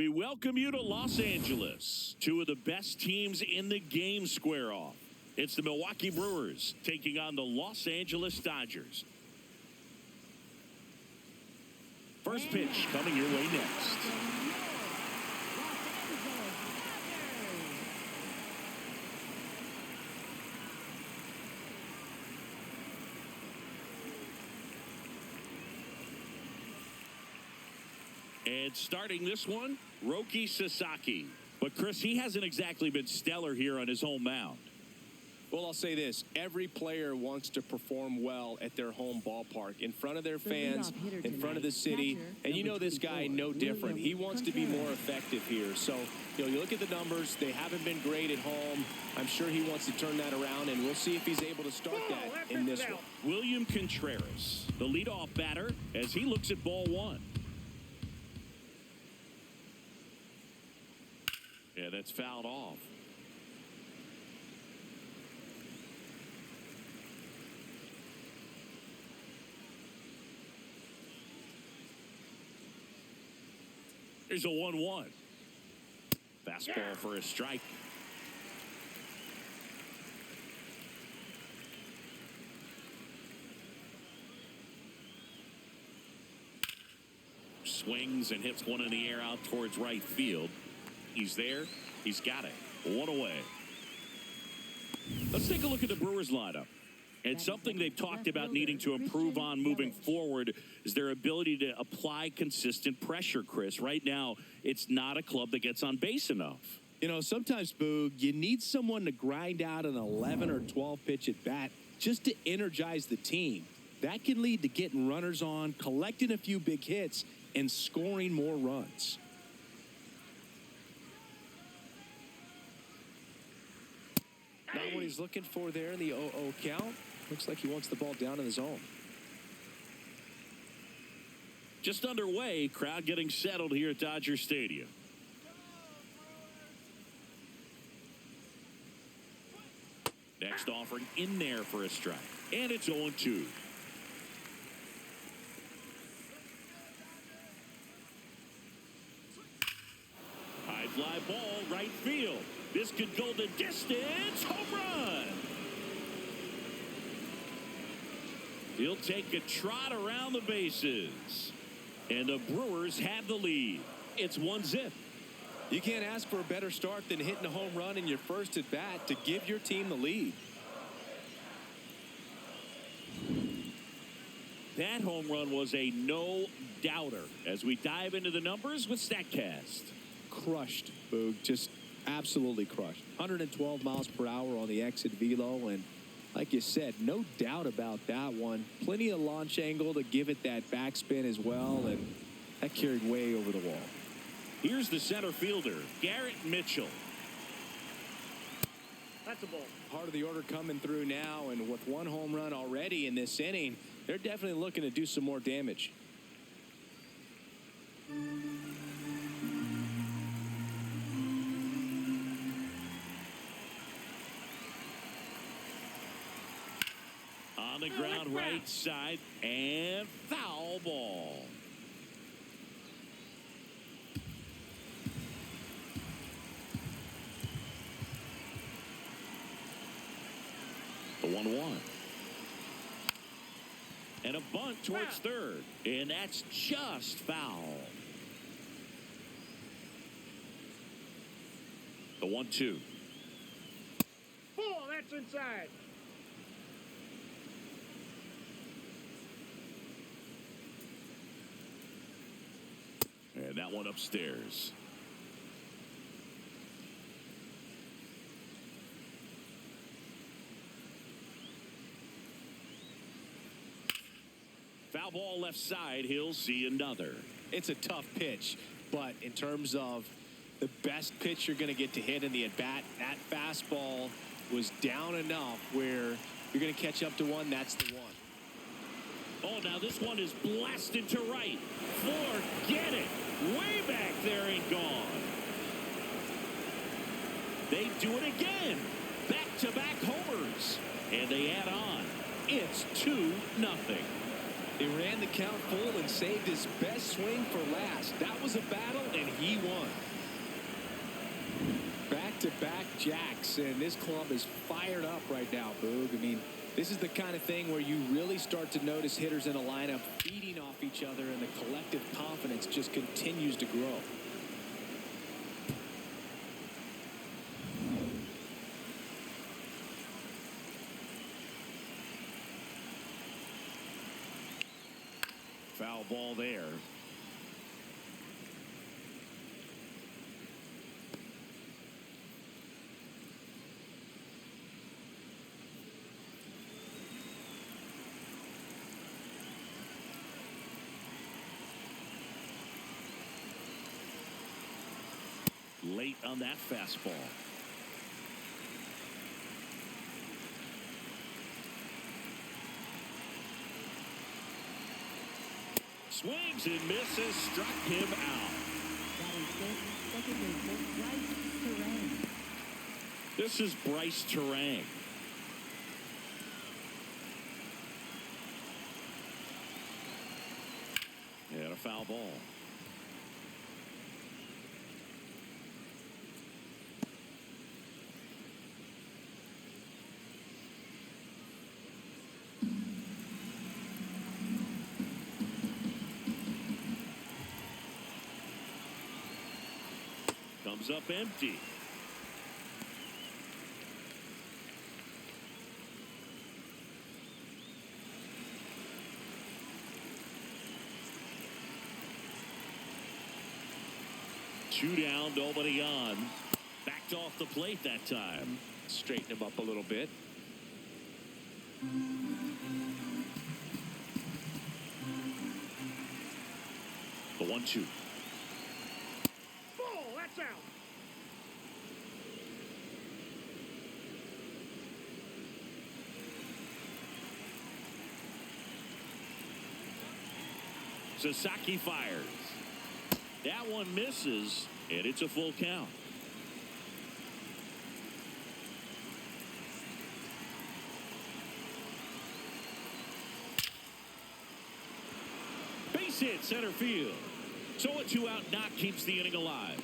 We welcome you to Los Angeles. Two of the best teams in the game square off. It's the Milwaukee Brewers taking on the Los Angeles Dodgers. First pitch coming your way next. And starting this one, Roki Sasaki. But, Chris, he hasn't exactly been stellar here on his home mound. Well, I'll say this. Every player wants to perform well at their home ballpark, in front of their fans, in front of the city. And you know this guy no different. He wants to be more effective here. So, you look at the numbers. They haven't been great at home. I'm sure he wants to turn that around, and we'll see if he's able to start that in this one. William Contreras, the leadoff batter, as he looks at ball one. Yeah, that's fouled off. Here's a 1-1. Fastball for a strike. Swings and hits one in the air out towards right field. He's there. He's got it. One away. Let's take a look at the Brewers lineup. And something they've talked about needing to improve on moving forward is their ability to apply consistent pressure, Chris. Right now, it's not a club that gets on base enough. Sometimes, Boog, you need someone to grind out an 11 or 12 pitch at bat just to energize the team. That can lead to getting runners on, collecting a few big hits, and scoring more runs. Not what he's looking for there in the 0-0 count. Looks like he wants the ball down in the zone. Just underway, crowd getting settled here at Dodger Stadium. Next offering in there for a strike. And it's 0-2. High fly ball, right field. This could go the distance. Home run. He'll take a trot around the bases. And the Brewers have the lead. It's 1-0. You can't ask for a better start than hitting a home run in your first at bat to give your team the lead. That home run was a no-doubter as we dive into the numbers with StatCast. Crushed, Boog. Just absolutely crushed. 112 miles per hour on the exit velo, and like you said, no doubt about that one. Plenty of launch angle to give it that backspin as well, and that carried way over the wall. Here's the center fielder, Garrett Mitchell. That's a ball. Part of the order coming through now, and with one home run already in this inning, they're definitely looking to do some more damage. On the ground right side, and foul ball. The 1-1. And a bunt towards third. And that's just foul. The 1-2. Ball, that's inside. And that one upstairs. Foul ball left side. He'll see another. It's a tough pitch, but in terms of the best pitch you're going to get to hit in the at-bat, that fastball was down enough where you're going to catch up to one. That's the one. Oh, now this one is blasted to right. Forget it. Way back there and gone. They do it again. Back-to-back homers. And they add on. It's 2-0. He ran the count full and saved his best swing for last. That was a battle, and he won. Back-to-back jacks, and this club is fired up right now, Boog. I mean, this is the kind of thing where you really start to notice hitters in a lineup feeding off each other, and the collective confidence just continues to grow. Foul ball there. Late on that fastball. Swings and misses, struck him out. This is Bryce Terang. And a foul ball. Comes up empty. Two down, nobody on. Backed off the plate that time. Straighten him up a little bit. The 1-2. Ball, that's out. Sasaki fires. That one misses, and it's a full count. Base hit center field. So a 2-out knock keeps the inning alive.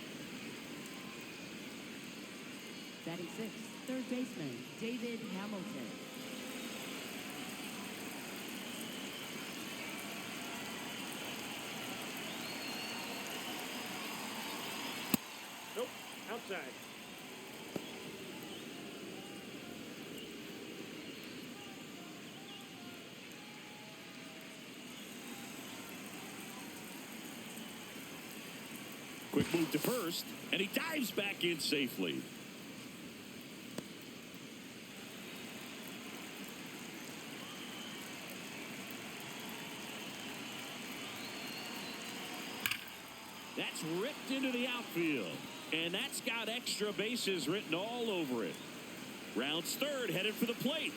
Batting sixth, third baseman David Hamilton. Nope, outside. Quick move to first, and he dives back in safely. That's ripped into the outfield, and that's got extra bases written all over it. Rounds third, headed for the plate.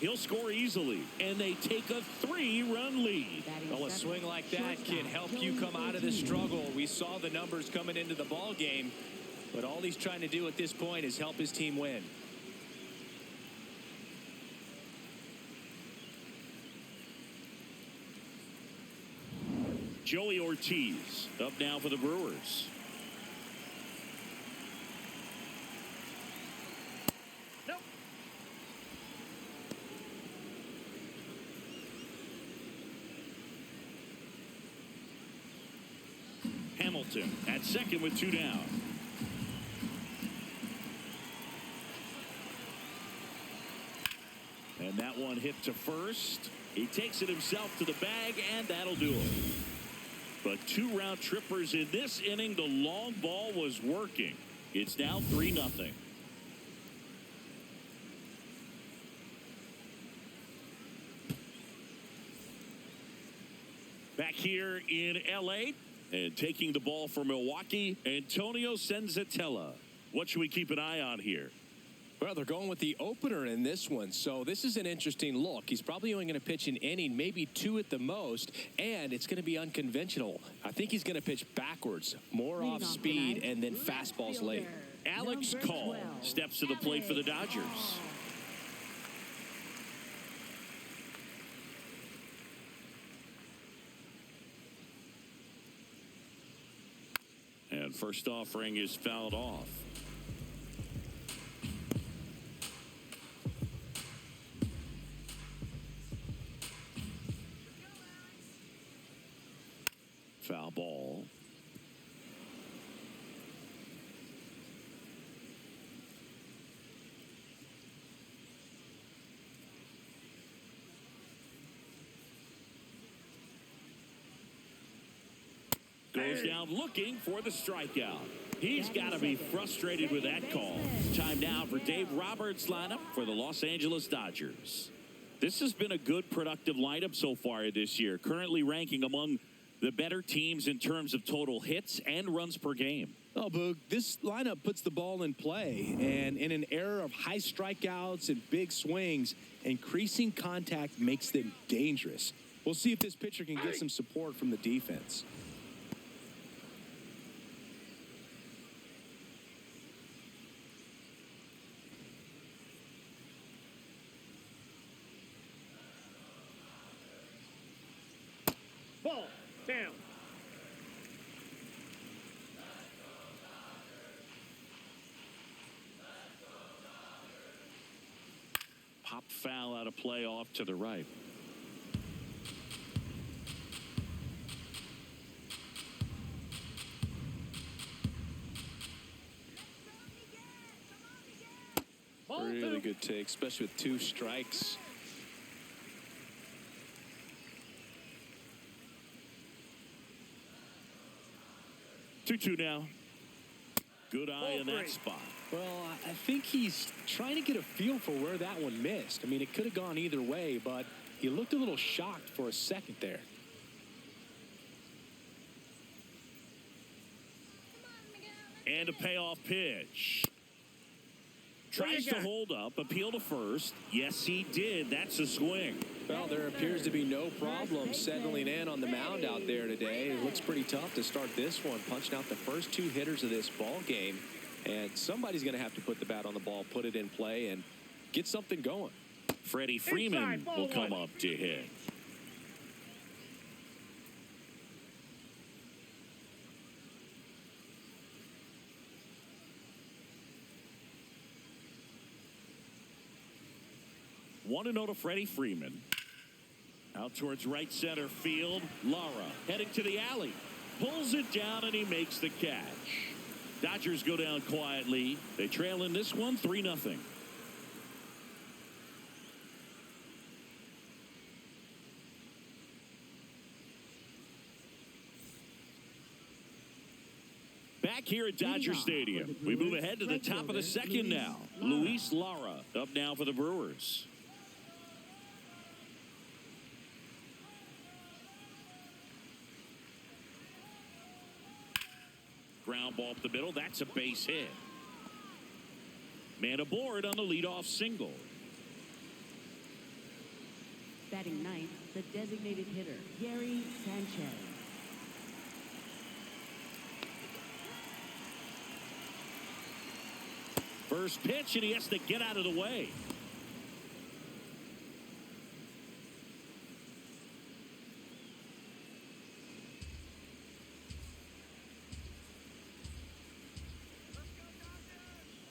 He'll score easily, and they take a 3-run lead. Well, a swing like that can help you come out of the struggle. We saw the numbers coming into the ball game, but all he's trying to do at this point is help his team win. Joey Ortiz up now for the Brewers. Nope. Hamilton at second with 2 down. And that one hit to first. He takes it himself to the bag, and that'll do it. But 2 round trippers in this inning. The long ball was working. It's now 3-0. Back here in L.A. and taking the ball for Milwaukee, Antonio Senzatella. What should we keep an eye on here? Well, they're going with the opener in this one, so this is an interesting look. He's probably only going to pitch an inning, maybe 2 at the most, and it's going to be unconventional. I think he's going to pitch backwards, more off speed, and then fastballs late. Alex Call steps to the plate for the Dodgers. First offering is fouled off. Foul ball. Goes down looking for the strikeout. He's got to be frustrated with that call. Time now for Dave Roberts' lineup for the Los Angeles Dodgers. This has been a good, productive lineup so far this year, currently ranking among the better teams in terms of total hits and runs per game. Oh, Boog, this lineup puts the ball in play, and in an era of high strikeouts and big swings, increasing contact makes them dangerous. We'll see if this pitcher can get some support from the defense. Ball down. Pop foul out of play off to the right. Ball Really two. good take, especially with 2 strikes. Two now. Good eye Ball in that three. spot. Well, I think he's trying to get a feel for where that one missed. I mean, it could have gone either way, but he looked a little shocked for a second there. And a payoff pitch. Tries to hold up, appeal to first. Yes, he did. That's a swing. Well, there appears to be no problem settling in on the mound out there today. It looks pretty tough to start this one, punching out the first 2 hitters of this ball game. And somebody's going to have to put the bat on the ball, put it in play, and get something going. Freddie Freeman Inside, ball will come one. up to hit. One to know to Freddie Freeman. Out towards right center field. Lara heading to the alley. Pulls it down and he makes the catch. Dodgers go down quietly. They trail in this one 3-0. Back here at Dodger Stadium, we move ahead to the top of the second now. Luis Lara up now for the Brewers. Ground ball up the middle. That's a base hit. Man aboard on the leadoff single. Batting ninth, the designated hitter, Gary Sanchez. First pitch, and he has to get out of the way.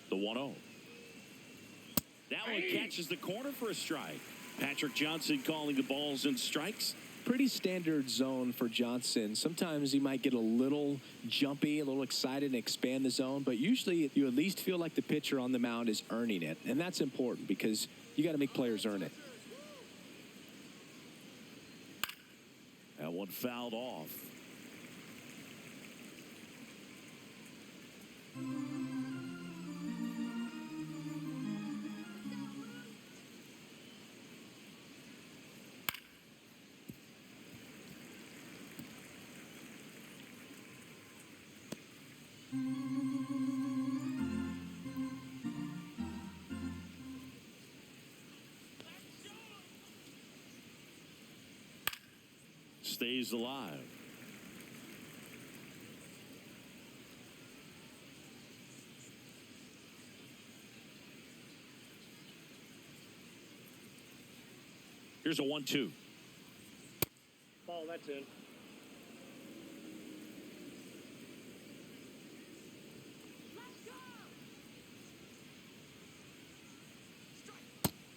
The 1-0. That one catches the corner for a strike. Patrick Johnson calling the balls and strikes. Pretty standard zone for Johnson. Sometimes he might get a little jumpy, a little excited and expand the zone, but usually you at least feel like the pitcher on the mound is earning it, and that's important because you got to make players earn it. That one fouled off. Stays alive. Here's a 1-2. Ball, that's in.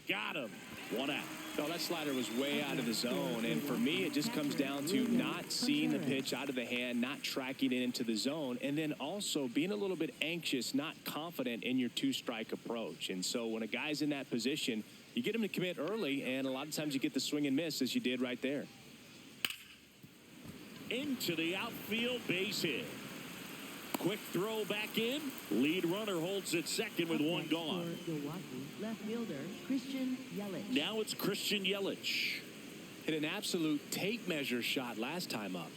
Got him. 1 out. Oh, that slider was way out of the zone, and for me, it just comes down to not seeing the pitch out of the hand, not tracking it into the zone, and then also being a little bit anxious, not confident in your two-strike approach. And so when a guy's in that position, you get him to commit early, and a lot of times you get the swing and miss, as you did right there. Into the outfield, base hit. Quick throw back in. Lead runner holds at second with one gone. For Milwaukee, left fielder Christian Yelich. Now it's Christian Yelich. Hit an absolute tape measure shot last time up.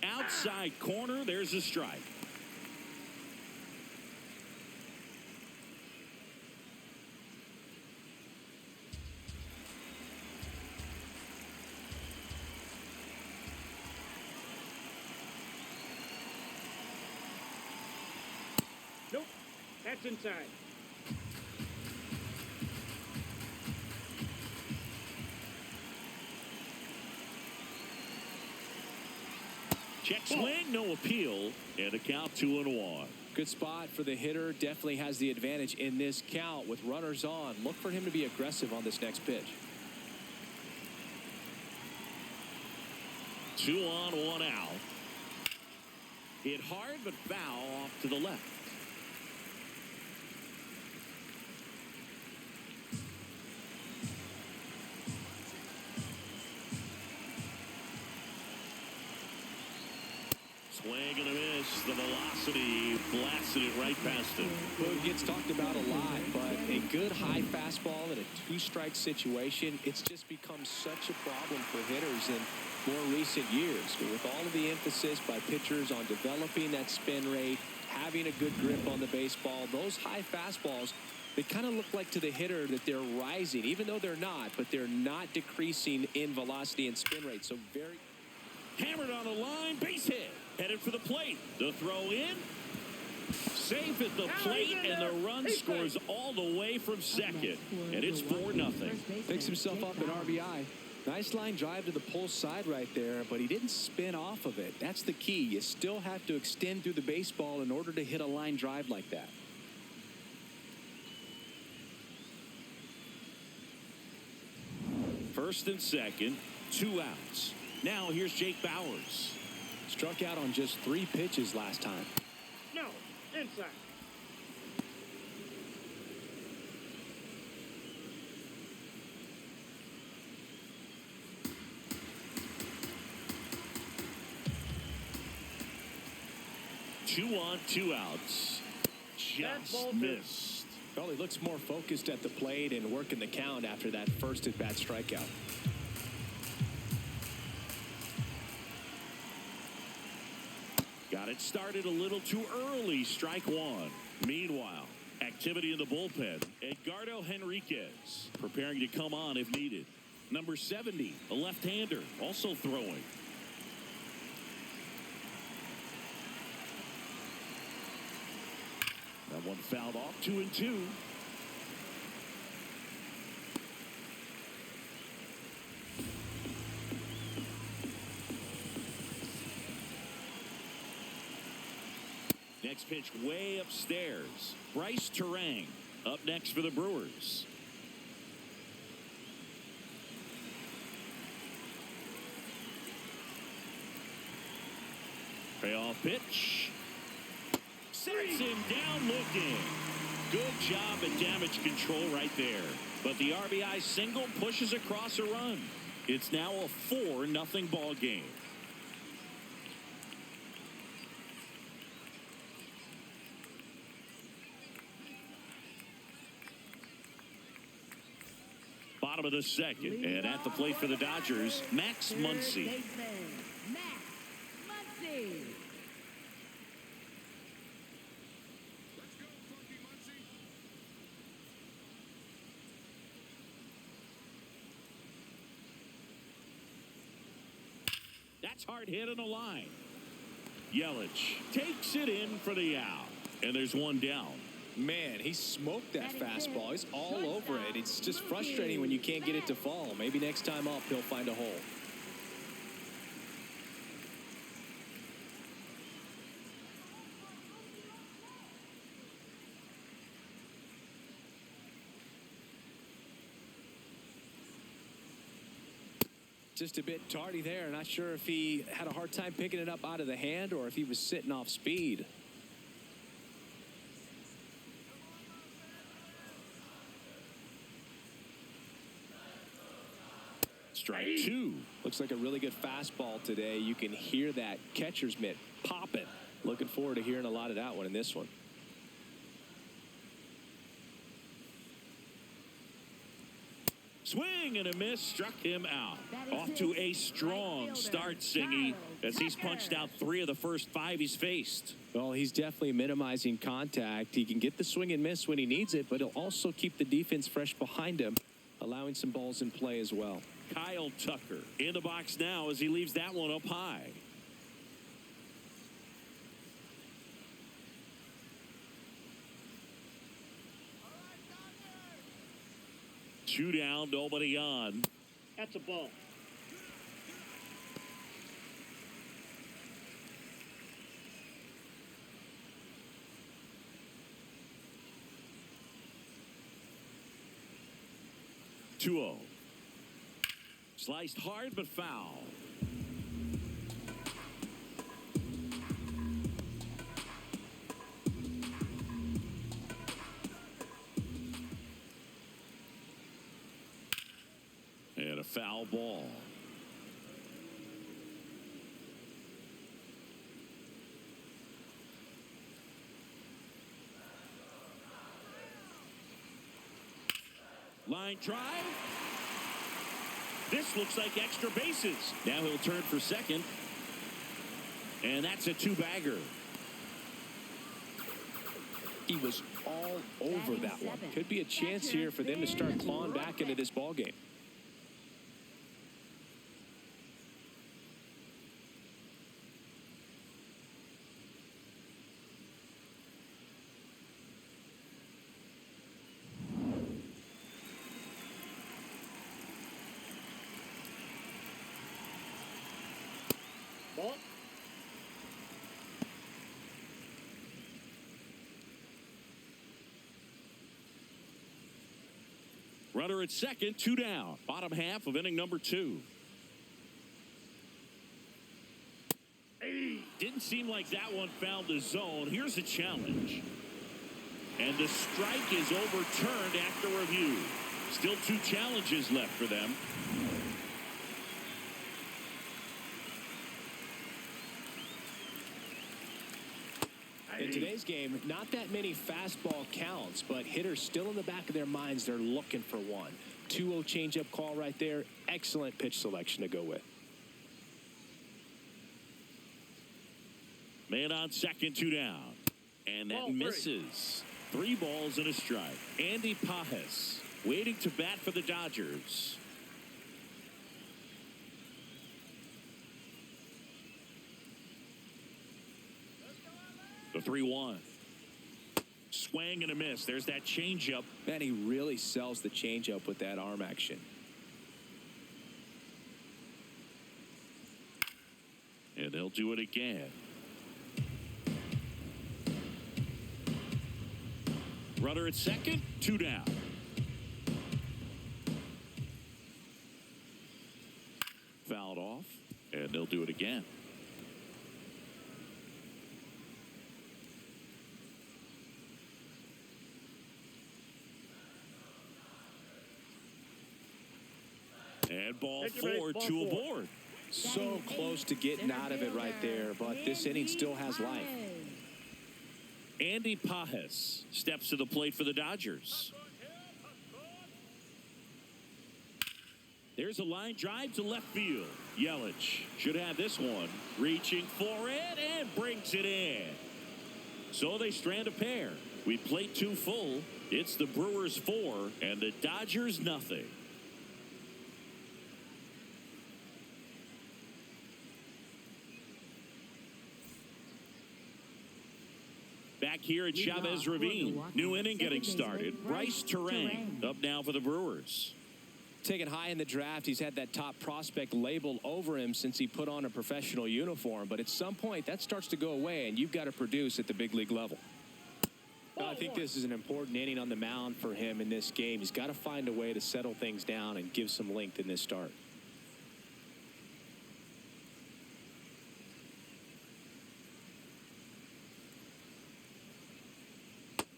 Outside corner, there's a strike. Nope. That's inside. Check swing, no appeal, and a count 2-1. Good spot for the hitter. Definitely has the advantage in this count with runners on. Look for him to be aggressive on this next pitch. 2 on, 1 out. Hit hard, but foul off to the left. Swing and a miss. The velocity blasted it right past him. Well, it gets talked about a lot, but a good high fastball in a two-strike situation, it's just become such a problem for hitters in more recent years. With all of the emphasis by pitchers on developing that spin rate, having a good grip on the baseball, those high fastballs, they kind of look like to the hitter that they're rising, even though they're not, but they're not decreasing in velocity and spin rate. So very... Hammered on the line, base hit. Headed for the plate. The throw in. Safe at the plate, and the run scores all the way from second. And it's 4-0. Picks himself up an RBI. Nice line drive to the pull side right there, but he didn't spin off of it. That's the key. You still have to extend through the baseball in order to hit a line drive like that. First and second, 2 outs. Now here's Jake Bauers. Struck out on just 3 pitches last time. No. Inside. Two on, 2 outs. Just missed. Well, he looks more focused at the plate and working the count after that first at-bat strikeout. Got it started a little too early. Strike 1. Meanwhile, activity in the bullpen. Edgardo Henriquez preparing to come on if needed. Number 70, a left-hander, also throwing. That one fouled off. 2-2. Next pitch way upstairs. Bryce Terang up next for the Brewers. Payoff pitch. Sets him down looking. Good job at damage control right there. But the RBI single pushes across a run. It's now a 4-0 ball game. Bottom of the second, and at the plate for the Dodgers, Max Muncy. Max Muncy. That's hard hit on the line. Yelich takes it in for the out, and there's one down. Man, he smoked that fastball. He's all over it. It's just frustrating when you can't get it to fall. Maybe next time up, he'll find a hole. Just a bit tardy there. Not sure if he had a hard time picking it up out of the hand or if he was sitting off speed. Strike two. Looks like a really good fastball today. You can hear that catcher's mitt popping. Looking forward to hearing a lot of that one in this one. Swing and a miss, struck him out. Off to a strong start, Singy, as he's punched out 3 of the first 5 he's faced. Well, he's definitely minimizing contact. He can get the swing and miss when he needs it, but he'll also keep the defense fresh behind him, allowing some balls in play as well. Kyle Tucker in the box now as he leaves that one up high. Two down, nobody on. That's a ball. Two-oh. Sliced hard but foul. And a foul ball. Line drive. This looks like extra bases. Now he'll turn for second. And that's a 2-bagger. He was all over that one. Could be a chance here for them to start clawing back into this ball game. Ball. Runner at second, 2 down. Bottom half of inning number 2. Hey, didn't seem like that one found the zone. Here's a challenge. And the strike is overturned after review. Still 2 challenges left for them. In today's game, not that many fastball counts, but hitters still in the back of their minds, they're looking for one. 2-0 changeup call right there. Excellent pitch selection to go with. Man on second, 2 down. And that misses. 3 balls and a strike. Andy Pajes waiting to bat for the Dodgers. The 3-1. Swing and a miss. There's that changeup. Man, he really sells the changeup with that arm action. And they'll do it again. Runner at second, 2 down. Fouled off, and they'll do it again. And ball 4, 2 aboard. So close to getting out of it right there, but this inning still has life. Andy Pajes steps to the plate for the Dodgers. There's a line drive to left field. Yelich should have this one. Reaching for it and brings it in. So they strand a pair. We plate 2 full. It's the Brewers 4 and the Dodgers nothing. Back here at Chavez Ravine. New inning getting started. Bryce Terang up now for the Brewers. Taken high in the draft, he's had that top prospect label over him since he put on a professional uniform. But at some point, that starts to go away, and you've got to produce at the big league level. Well, I think this is an important inning on the mound for him in this game. He's got to find a way to settle things down and give some length in this start.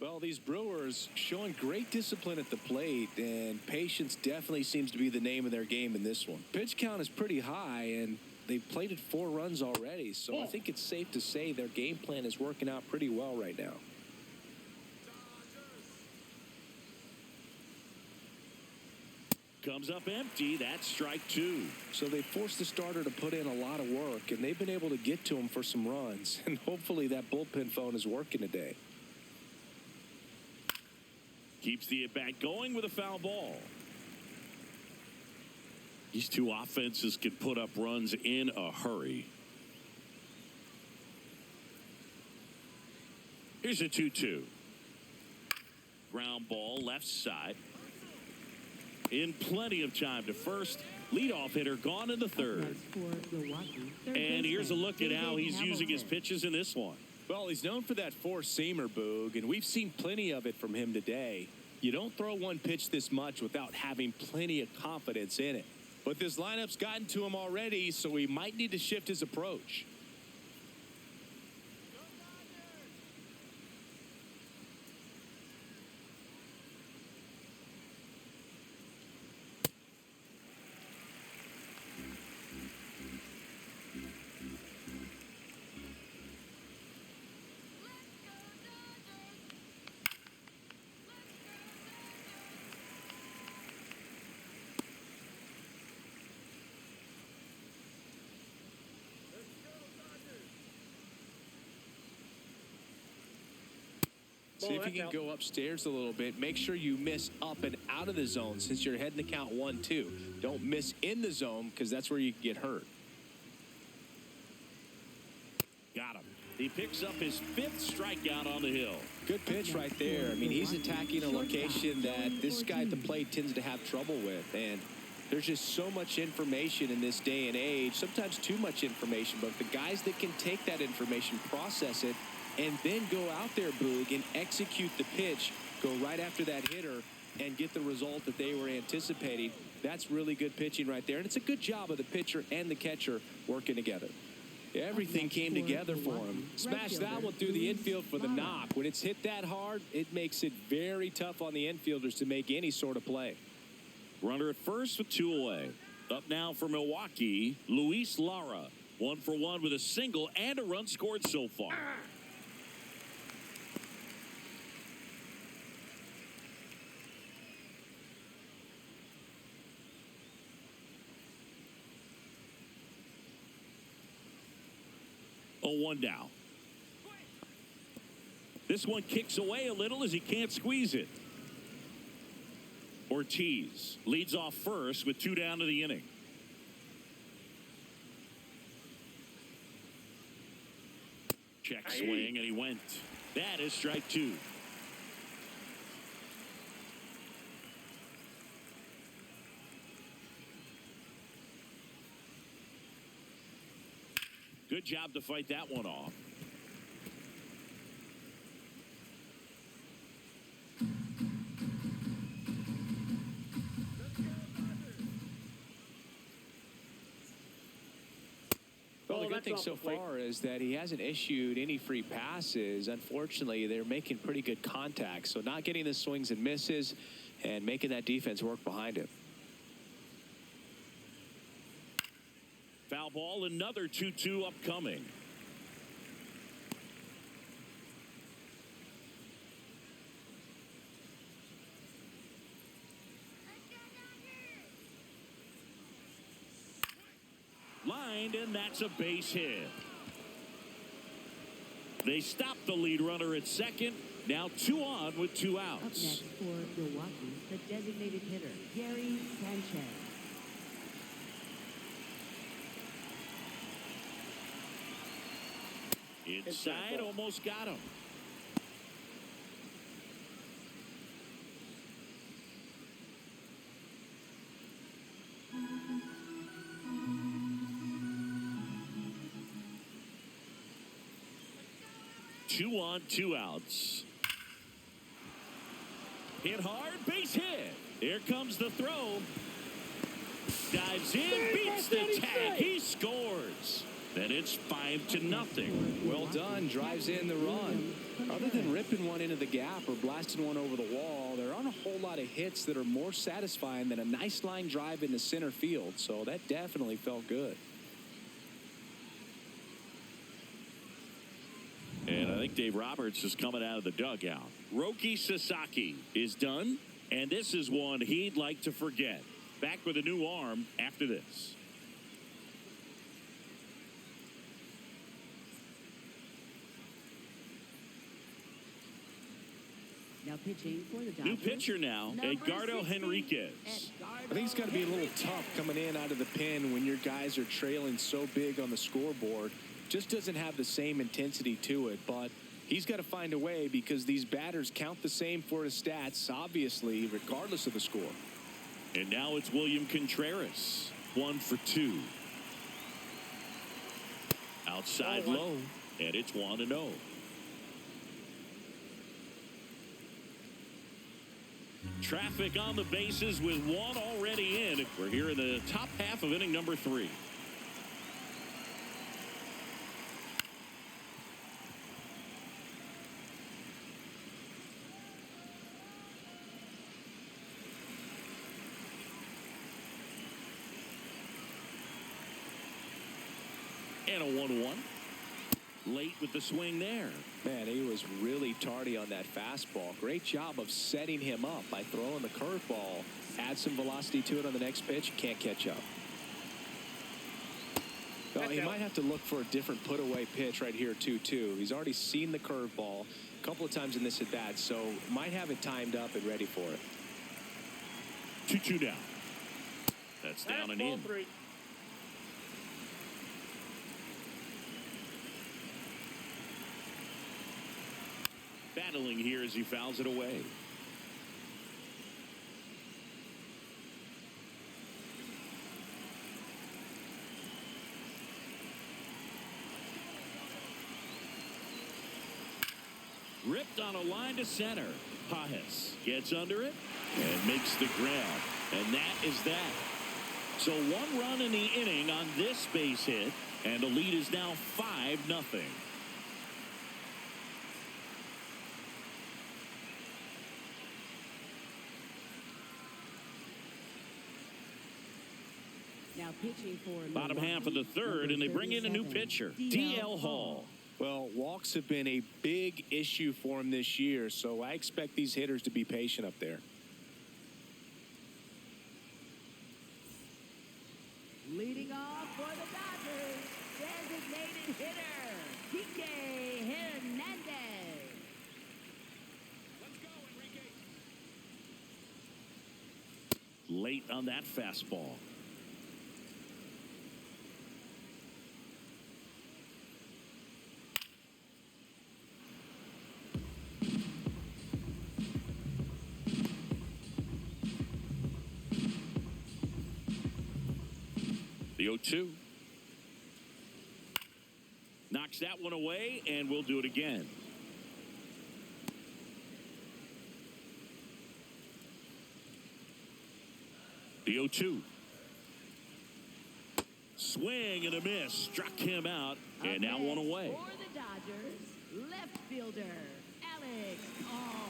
Well, these Brewers showing great discipline at the plate, and patience definitely seems to be the name of their game in this one. Pitch count is pretty high, and they've plated 4 runs already, so I think it's safe to say their game plan is working out pretty well right now. Comes up empty. That's strike 2. So they forced the starter to put in a lot of work, and they've been able to get to him for some runs, and hopefully that bullpen phone is working today. Keeps the at-bat going with a foul ball. These two offenses can put up runs in a hurry. Here's a 2-2. Ground ball left side. In plenty of time to first. Leadoff hitter gone in the third. And here's a look at how he's using his pitches in this one. Well, he's known for that four-seamer, Boog, and we've seen plenty of it from him today. You don't throw one pitch this much without having plenty of confidence in it. But this lineup's gotten to him already, so he might need to shift his approach. See if you can go upstairs a little bit. Make sure you miss up and out of the zone since you're heading to count 1-2. Don't miss in the zone because that's where you can get hurt. Got him. He picks up his 5th strikeout on the hill. Good pitch right there. I mean, he's attacking a location that this guy at the plate tends to have trouble with. And there's just so much information in this day and age, sometimes too much information. But the guys that can take that information, process it, and then go out there, Boog, and execute the pitch, go right after that hitter, and get the result that they were anticipating. That's really good pitching right there. And it's a good job of the pitcher and the catcher working together. Everything came together for him. Smashed that one through the infield for the knock. When it's hit that hard, it makes it very tough on the infielders to make any sort of play. Runner at first with 2 away. Up now for Milwaukee, Luis Lara. 1 for 1 with a single and a run scored so far. Oh, 1 down. This one kicks away a little as he can't squeeze it. Ortiz leads off first with 2 down to the inning. Check swing, and he went. That is strike 2. Good job to fight that one off. Well, the good thing so far is that he hasn't issued any free passes. Unfortunately, they're making pretty good contact. So not getting the swings and misses and making that defense work behind him. Foul ball, another 2-2 upcoming. Lined, and that's a base hit. They stop the lead runner at second. Now 2 on with 2 outs. Up next for Milwaukee, the designated hitter, Gary Sanchez. Inside, almost got him. Two on, 2 outs. Hit hard, base hit. Here comes the throw. Dives in, beats the tag. He scores. And it's 5-0. Well done. Drives in the run. Other than ripping one into the gap or blasting one over the wall, there aren't a whole lot of hits that are more satisfying than a nice line drive into center field. So that definitely felt good. And I think Dave Roberts is coming out of the dugout. Roki Sasaki is done, and this is one he'd like to forget. Back with a new arm after this. Now pitching for the Dodgers. New pitcher now, Edgardo Henriquez. I think it's got to be a little tough coming in out of the pen when your guys are trailing so big on the scoreboard. Just doesn't have the same intensity to it, but he's got to find a way because these batters count the same for his stats, obviously, regardless of the score. And now it's William Contreras. 1 for 2. Outside low, and it's 1-0. Traffic on the bases with one already in. We're here in the top half of inning number 3. And a 1-1. Late with the swing there. Man, he was really tardy on that fastball. Great job of setting him up by throwing the curveball. Add some velocity to it on the next pitch. Can't catch up. Well, he might have to look for a different put-away pitch right here, 2-2. He's already seen the curveball a couple of times in this at-bat, so might have it timed up and ready for it. 2-2 down. That's down and in. 3. Battling here as he fouls it away. Ripped on a line to center. Pajes gets under it and makes the grab. And that is that. So 1 run in the inning on this base hit, and the lead is now 5-0. Now pitching for bottom half of the third, and they bring in a new pitcher, DL Hall. Well, walks have been a big issue for him this year, so I expect these hitters to be patient up there. Leading off for the Dodgers, designated hitter, DK Hernandez. Let's go, Enrique. Late on that fastball. The 0-2. Knocks that one away, and we'll do it again. The 0-2. Swing and a miss. Struck him out, and now one away. For the Dodgers, left fielder, Alex Hall.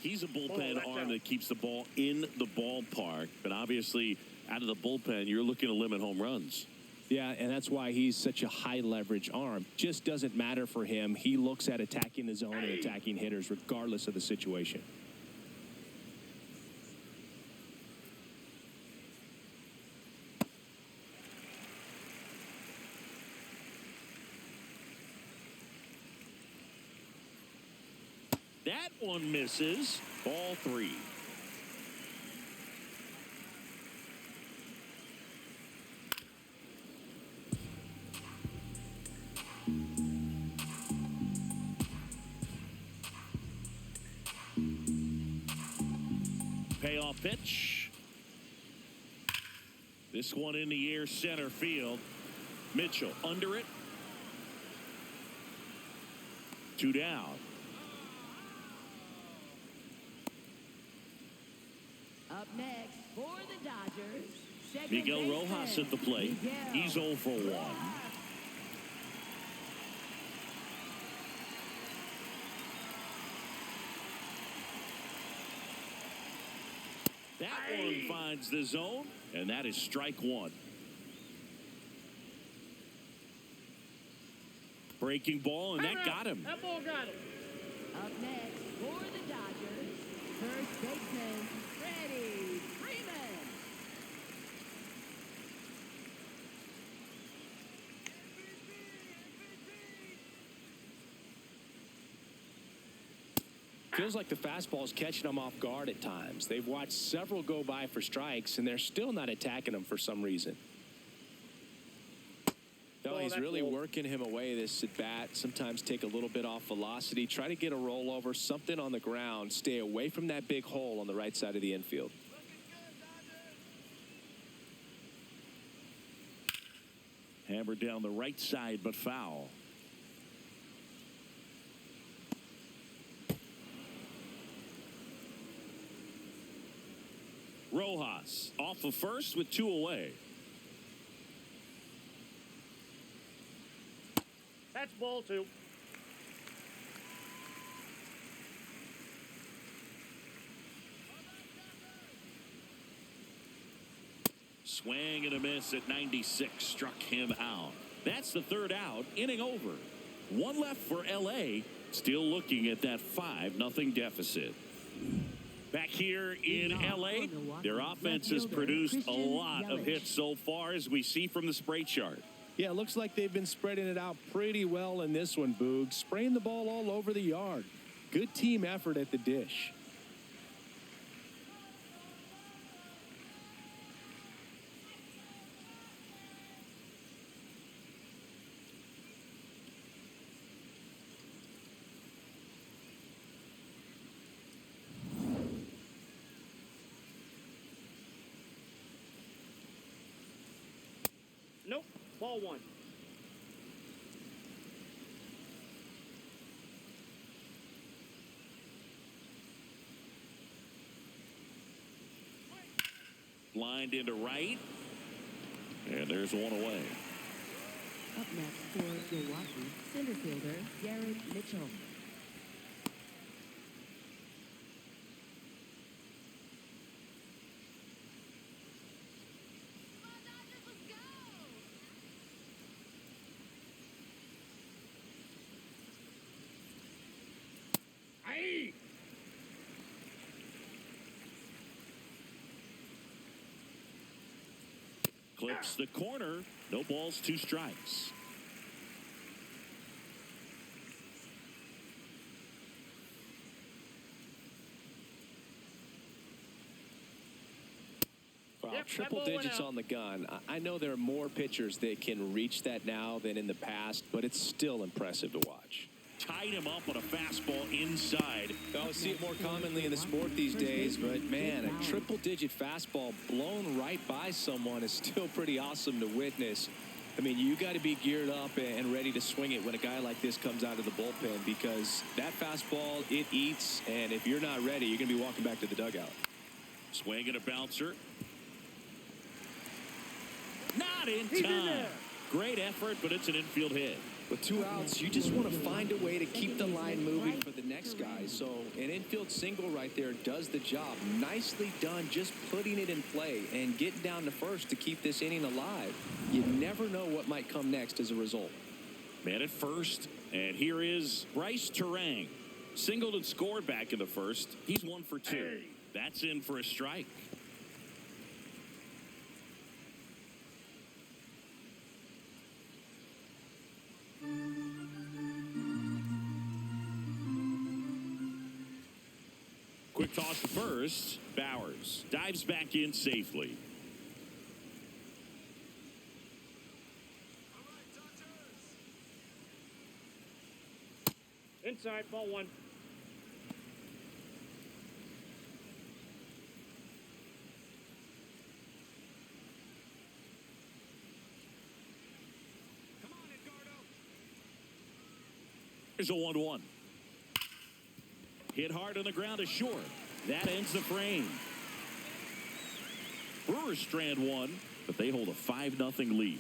He's a bullpen arm that keeps the ball in the ballpark. But obviously, out of the bullpen, you're looking to limit home runs. Yeah, and that's why he's such a high leverage arm. Just doesn't matter for him. He looks at attacking the zone and attacking hitters regardless of the situation. That one misses. Ball 3. Payoff pitch. This one in the air, center field. Mitchell under it. 2 down. Up next for the Dodgers, second Miguel baseman, Rojas at the plate. Miguel He's 0 for 1. That one finds the zone, and that is strike 1. Breaking ball, and that got him. That ball got him. Up next for the Dodgers, first baseman, Freddie Freeman. Feels like the fastball is catching them off guard at times. They've watched several go by for strikes, and they're still not attacking them for some reason. No, he's really working him away this at bat. Sometimes take a little bit off velocity, try to get a rollover, something on the ground, stay away from that big hole on the right side of the infield. Hammered down the right side, but foul. Rojas off of first with 2 away. That's ball 2. Swing and a miss at 96. Struck him out. That's the 3rd out. Inning over. 1 left for L.A. Still looking at that 5-0 deficit. Back here in L.A., their offense has produced a lot of hits so far, as we see from the spray chart. Yeah, it looks like they've been spreading it out pretty well in this one, Boog. Spraying the ball all over the yard. Good team effort at the dish. Nope. Ball 1. Lined into right. And there's 1 away. Up next for Milwaukee, center fielder Garrett Mitchell. Clips the corner. No balls, 2 strikes. Wow, Yep, triple digits on the gun. I know there are more pitchers that can reach that now than in the past, but it's still impressive to watch. Tied him up on a fastball inside. I see it more commonly in the sport these days, but man, a triple-digit fastball blown right by someone is still pretty awesome to witness. I mean, you got to be geared up and ready to swing it when a guy like this comes out of the bullpen, because that fastball, it eats, and if you're not ready, you're going to be walking back to the dugout. Swing and a bouncer. Not in He's in time. there. Great effort, but it's an infield hit. With 2 outs, you just want to find a way to keep the line moving for the next guy. So an infield single right there does the job. Nicely done, just putting it in play and getting down to first to keep this inning alive. You never know what might come next as a result. Man at first, and here is Bryce Terang. Singled and scored back in the first. He's 1 for 2. That's in for a strike. Quick toss to first. Bowers dives back in safely. Inside, ball 1. Here's a 1-1. Hit hard on the ground is short. That ends the frame. Brewers strand one, but they hold a 5-0 lead.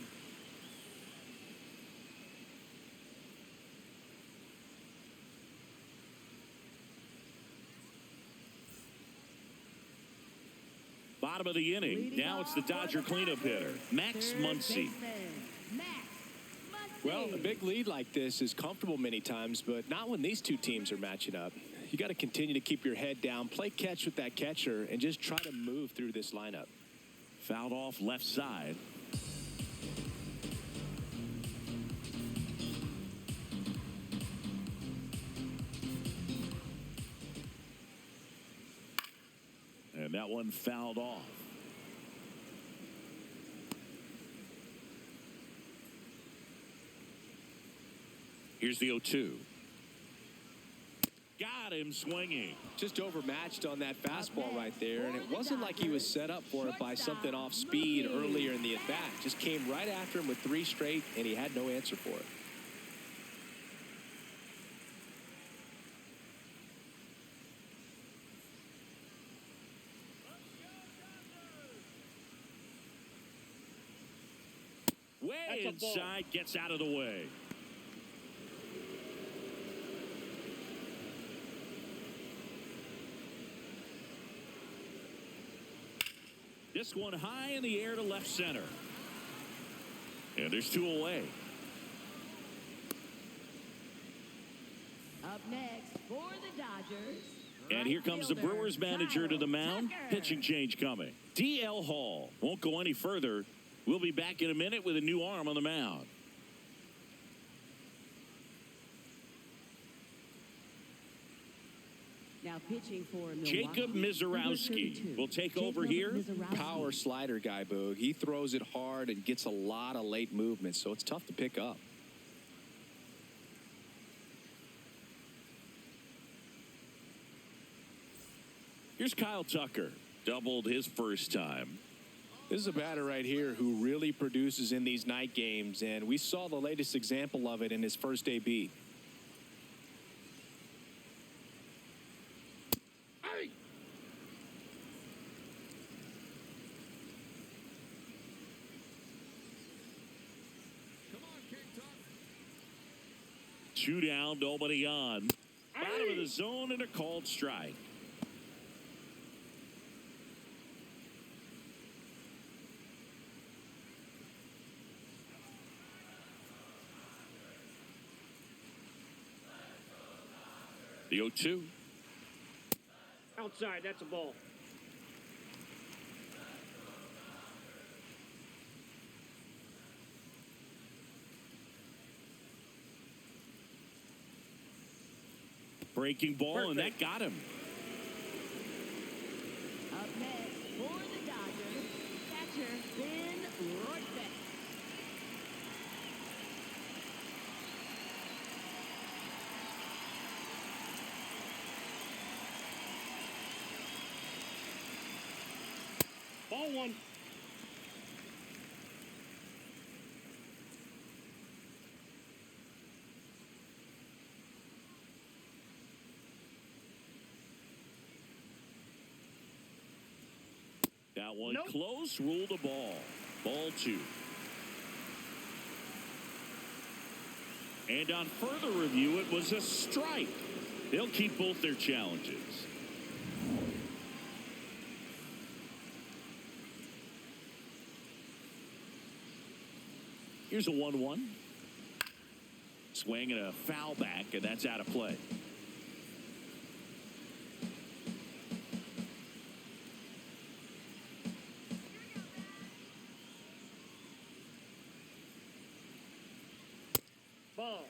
Bottom of the inning. Now it's the Dodger cleanup hitter, Max Muncy. Well, a big lead like this is comfortable many times, but not when these two teams are matching up. You got to continue to keep your head down, play catch with that catcher, and just try to move through this lineup. Fouled off left side. And that one fouled off. Here's the 0-2. Got him swinging. Just overmatched on that fastball right there, and it wasn't like he was set up for it by something off speed earlier in the at-bat. Just came right after him with 3 straight, and he had no answer for it. Way inside, gets out of the way. This one high in the air to left center. And there's 2 away. Up next for the Dodgers. And here comes the Brewers manager to the mound. Pitching change coming. D.L. Hall won't go any further. We'll be back in a minute with a new arm on the mound. Now pitching for Milwaukee, Jacob Mizorowski will take over here. Power slider guy, Boog. He throws it hard and gets a lot of late movement, so it's tough to pick up. Here's Kyle Tucker. Doubled his first time. This is a batter right here who really produces in these night games, and we saw the latest example of it in his first AB. Two down, nobody on. Bottom of the zone and a called strike. The 0-2. Outside, that's a ball. Breaking ball, and that got him. Up next for the Dodgers, catcher Ben Rortvedt. Ball 1. That one close, ruled the ball. Ball 2. And on further review, it was a strike. They'll keep both their challenges. Here's a 1-1. Swing and a foul back, and that's out of play. Ball.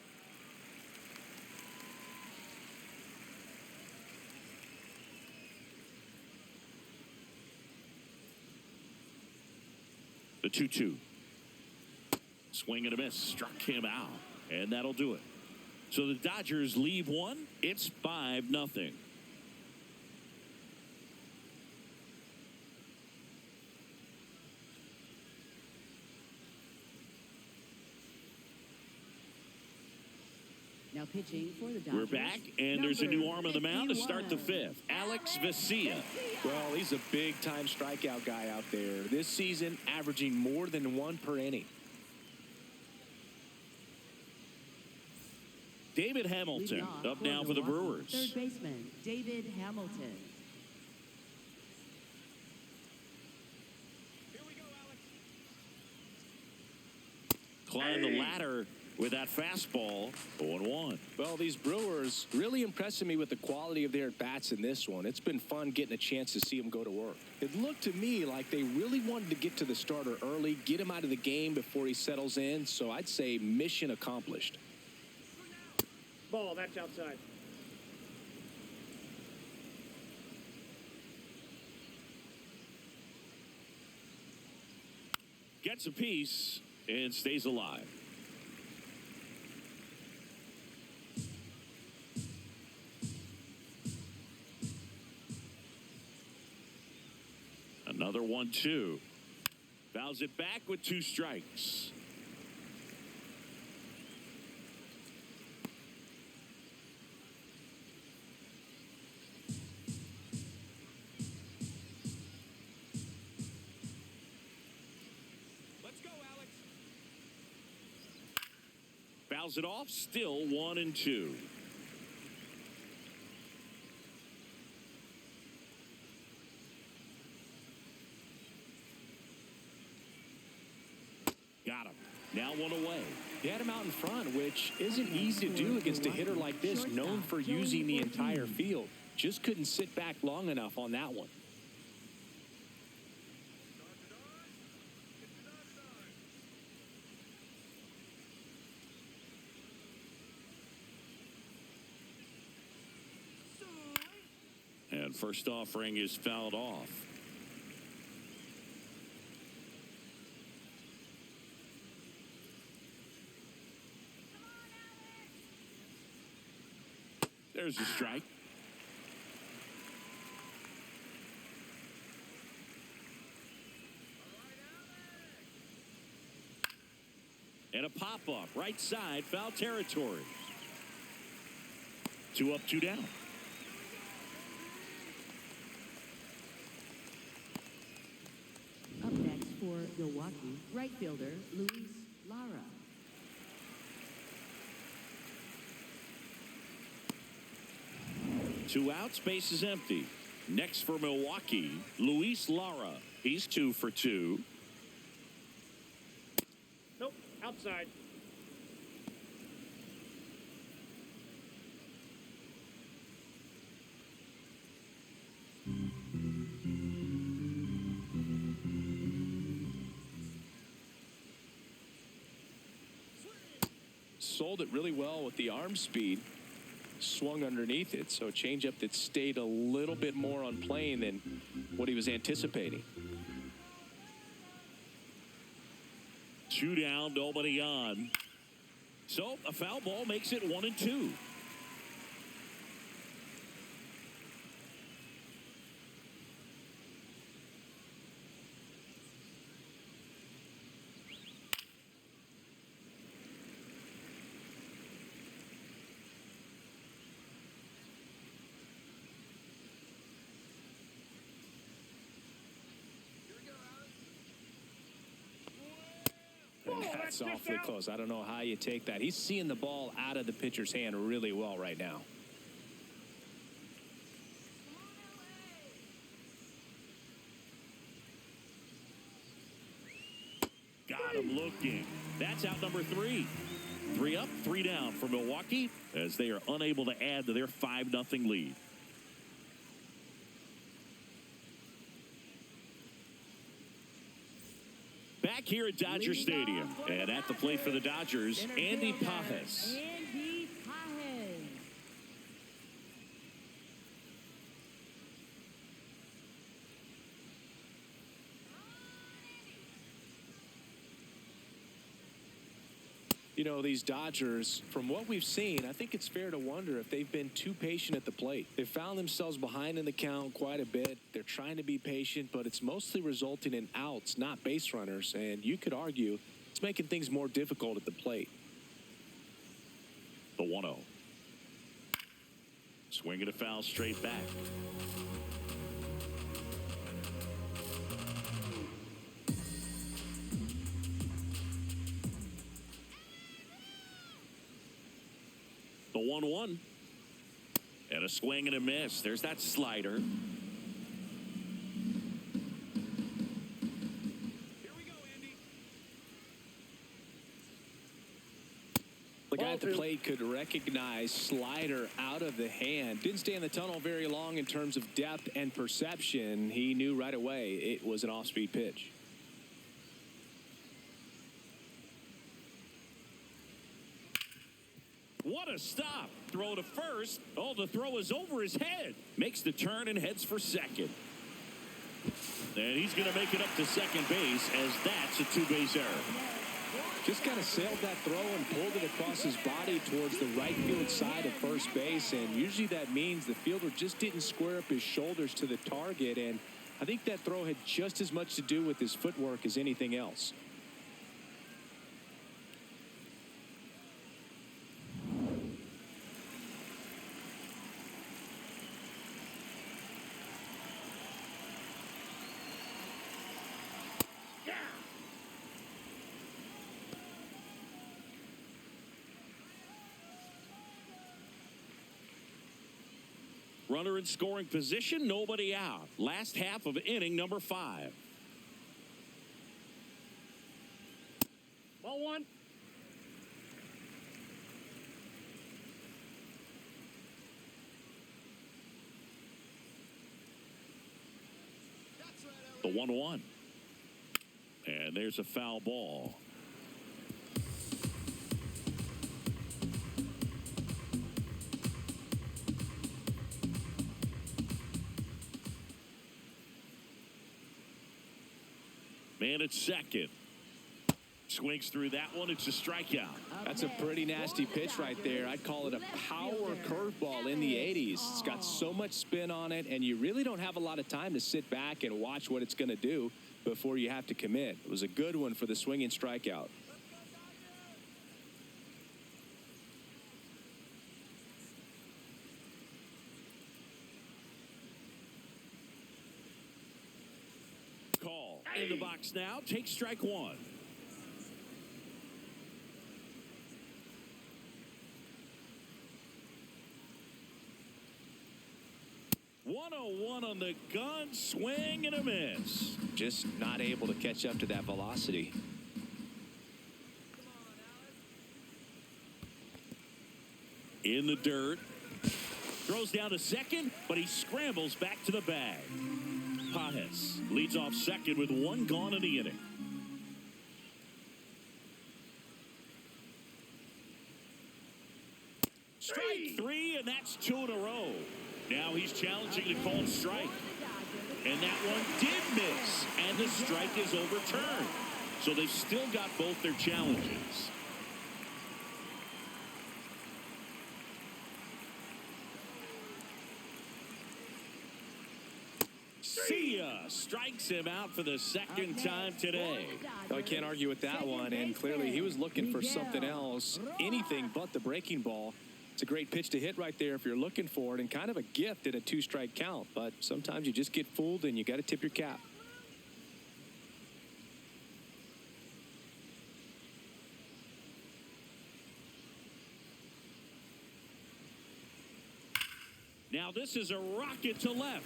The 2-2. Swing and a miss. Struck him out. And that'll do it. So the Dodgers leave one. It's 5-0. Now pitching for the Dodgers. We're back, and there's a new arm on the mound to start the 51. 5th. Alex Vesia. Well, he's a big-time strikeout guy out there. This season, averaging more than 1 per inning. David Hamilton Leading off up now for the Milwaukee, Brewers. Third baseman, David Hamilton. Climb the ladder with that fastball. 0-1. Well, these Brewers really impressing me with the quality of their at-bats in this one. It's been fun getting a chance to see them go to work. It looked to me like they really wanted to get to the starter early, get him out of the game before he settles in. So I'd say mission accomplished. Ball, that's outside. Gets a piece and stays alive. Another 1-2. Fouls it back with 2 strikes. Let's go, Alex. Fouls it off. Still 1-2. Got him. Now 1 away. He had him out in front, which isn't easy to do against a hitter like this, known for using the entire field. Just couldn't sit back long enough on that one. And first offering is fouled off. There's a strike. And a pop-up, right side, foul territory. 2 up, 2 down. Up next for Milwaukee, right fielder Luis Lara. Two outs, base is empty. Next for Milwaukee, Luis Lara. He's 2 for 2. Nope, outside. Sold it really well with the arm speed. Swung underneath it, so a changeup that stayed a little bit more on plane than what he was anticipating. 2 down, nobody on. So a foul ball makes it 1-2. That's awfully close. I don't know how you take that. He's seeing the ball out of the pitcher's hand really well right now. Got him looking. That's out number 3. 3 up, 3 down for Milwaukee as they are unable to add to their 5-0 lead. Back here at Dodger Stadium, and at the plate for the Dodgers, Andy Pajes. Andy Pajes. You know, these Dodgers, from what we've seen, I think it's fair to wonder if they've been too patient at the plate. They've found themselves behind in the count quite a bit. They're trying to be patient, but it's mostly resulting in outs, not base runners. And you could argue it's making things more difficult at the plate. The 1-0. Swinging a foul straight back. The 1-1. And a swing and a miss. There's that slider. The guy at the plate could recognize slider out of the hand. Didn't stay in the tunnel very long in terms of depth and perception. He knew right away it was an off-speed pitch. What a stop. Throw to first. Oh, the throw is over his head. Makes the turn and heads for second. And he's going to make it up to second base as that's a two-base error. Just kind of sailed that throw and pulled it across his body towards the right field side of first base. And usually that means the fielder just didn't square up his shoulders to the target. And I think that throw had just as much to do with his footwork as anything else. Runner in scoring position, nobody out. Last half of inning number 5. Ball 1. The 1-1. And there's a foul ball. Man at second. Swings through that one. It's a strikeout. That's a pretty nasty pitch right there. I'd call it a power curveball in the 80s. It's got so much spin on it, and you really don't have a lot of time to sit back and watch what it's going to do before you have to commit. It was a good one for the swinging strikeout. Call in the box now. Take strike 1. One on the gun, swing and a miss. Just not able to catch up to that velocity. In the dirt. Throws down to second, but he scrambles back to the bag. Pages leads off second with 1 gone in the inning. Strike 3, and that's 2 in a row. Now he's challenging the called strike. And that one did miss, and the strike is overturned. So they've still got both their challenges. See ya. Strikes him out for the second time today. Oh, I can't argue with that one, and clearly he was looking for something else, anything but the breaking ball. It's a great pitch to hit right there if you're looking for it, and kind of a gift at a 2-strike count, but sometimes you just get fooled and you got to tip your cap. Now this is a rocket to left.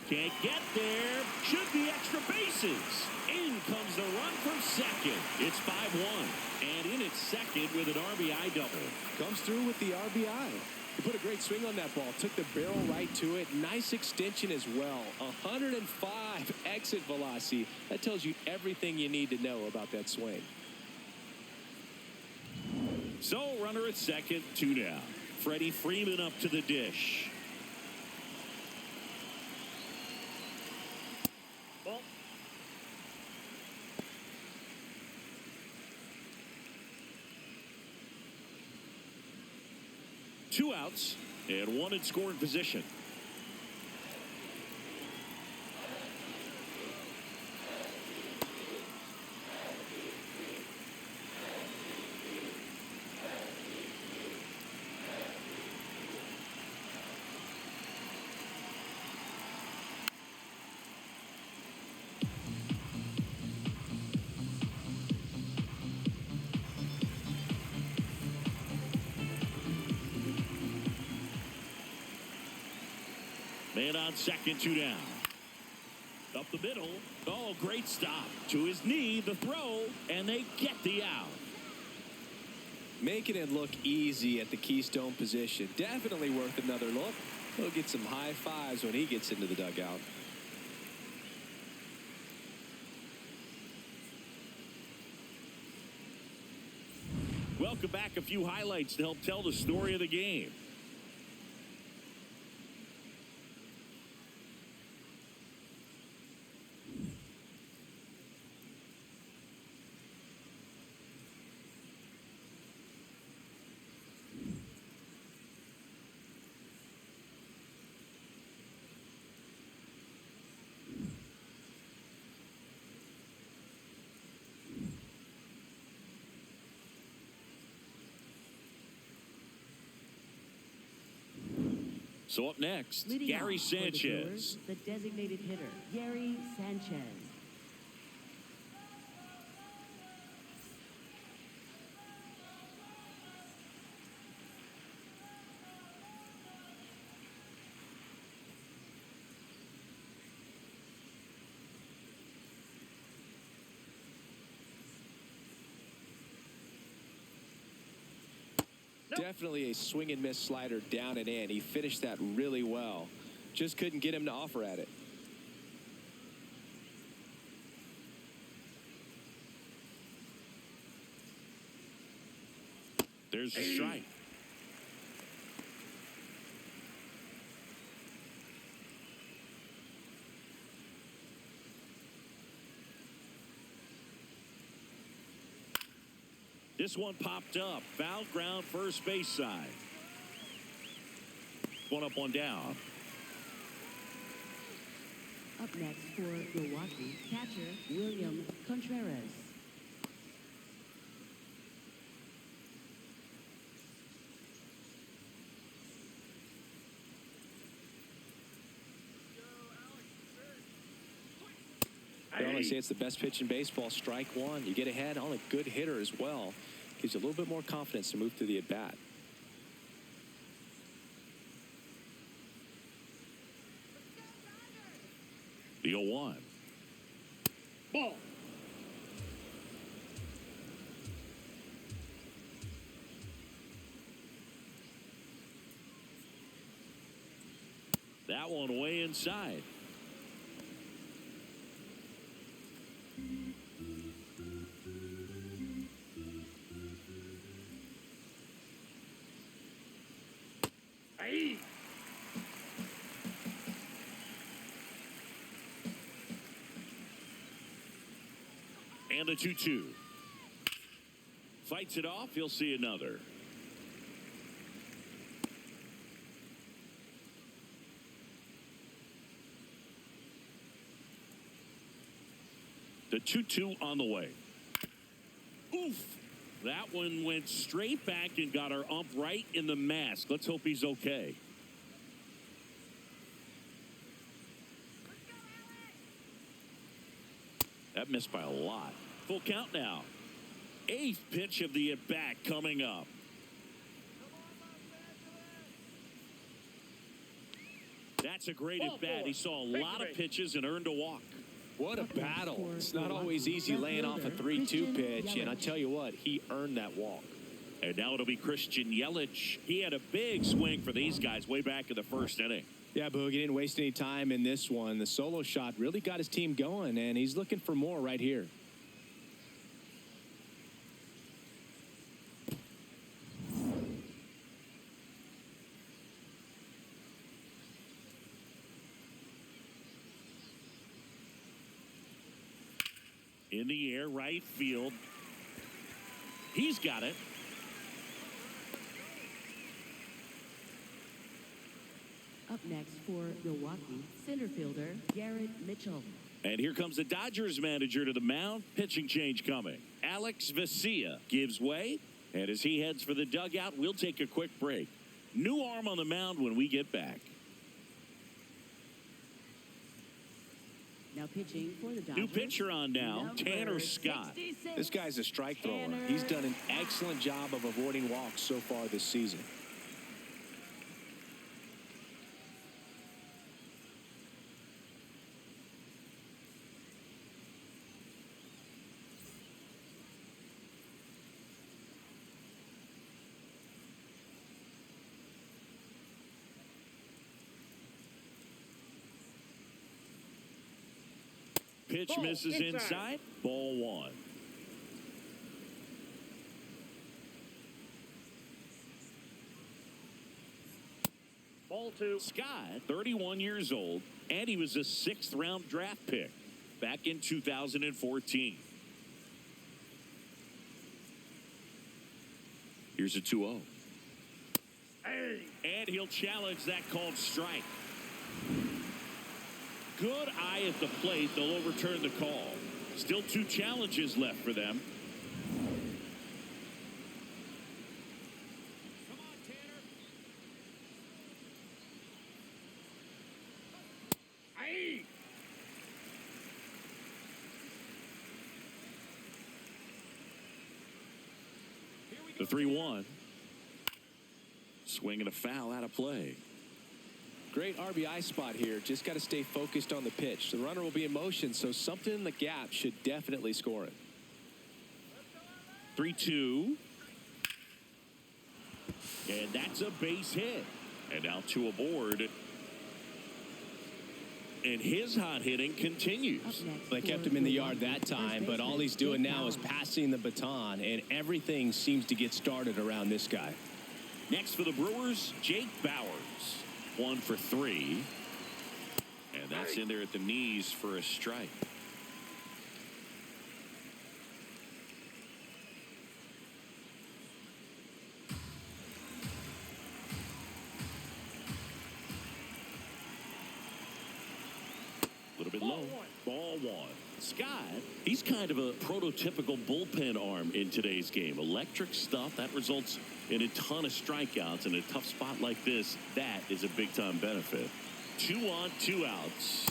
Can't get there. Should be extra bases. In comes the run from second. It's 5-1. And in at second with an RBI double. Comes through with the RBI. He put a great swing on that ball. Took the barrel right to it. Nice extension as well. 105 exit velocity. That tells you everything you need to know about that swing. So runner at second, 2 down. Freddie Freeman up to the dish. Ball. Two outs and 1 in scoring position. And on second, 2 down. Up the middle. Oh, great stop. To his knee, the throw, and they get the out. Making it look easy at the keystone position. Definitely worth another look. He'll get some high fives when he gets into the dugout. Welcome back. A few highlights to help tell the story of the game. So up next, Leading Gary off for the Sanchez. Brewers, the designated hitter, Gary Sanchez. Definitely a swing and miss slider down and in. He finished that really well. Just couldn't get him to offer at it. There's a strike. This one popped up. Foul ground, first base side. One up, one down. Up next for Milwaukee, catcher William Contreras. They always say it's the best pitch in baseball. Strike one. You get ahead on a good hitter as well. Gives you a little bit more confidence to move through the at-bat. The 0-1. Ball. That one way inside. Aye. And a 2-2. Fights it off. He'll see another. The 2-2 on the way. Oof. That one went straight back and got our ump right in the mask. Let's hope he's okay. That missed by a lot. Full count now. 8th pitch of the at-bat coming up. That's a great at-bat. He saw a lot of pitches and earned a walk. What a battle. It's not always easy laying off a 3-2 pitch, and I tell you what, he earned that walk. And now it'll be Christian Yelich. He had a big swing for these guys way back in the first inning. Yeah, Boog, he didn't waste any time in this one. The solo shot really got his team going, and he's looking for more right here. In the air, right field. He's got it. Up next for Milwaukee, center fielder Garrett Mitchell. And here comes the Dodgers manager to the mound. Pitching change coming. Alex Vesia gives way. And as he heads for the dugout, we'll take a quick break. New arm on the mound when we get back. Now pitching for the Dodgers. New pitcher on now, number Tanner Scott. 66. This guy's a strike thrower. He's done an excellent job of avoiding walks so far this season. Pitch Ball misses inside. Ball one. Ball two. Scott, 31 years old, and he was a 6th-round draft pick back in 2014. Here's a 2-0. Hey. And he'll challenge that called strike. Good eye at the plate. They'll overturn the call. Still 2 challenges left for them. Come on, Tanner. Hey. The 3-1. Swing and a foul out of play. Great RBI spot here. Just got to stay focused on the pitch. The runner will be in motion, so something in the gap should definitely score it. 3-2. And that's a base hit. And now 2 aboard. And his hot hitting continues. They kept him in the yard that time, but all he's doing now is passing the baton, and everything seems to get started around this guy. Next for the Brewers, Jake Bowers. 1 for 3. And that's in there at the knees for a strike. A little bit low. Ball one. Scott, he's kind of a prototypical bullpen arm in today's game. Electric stuff that results in a ton of strikeouts. In a tough spot like this, that is a big-time benefit. 2 on, 2 outs.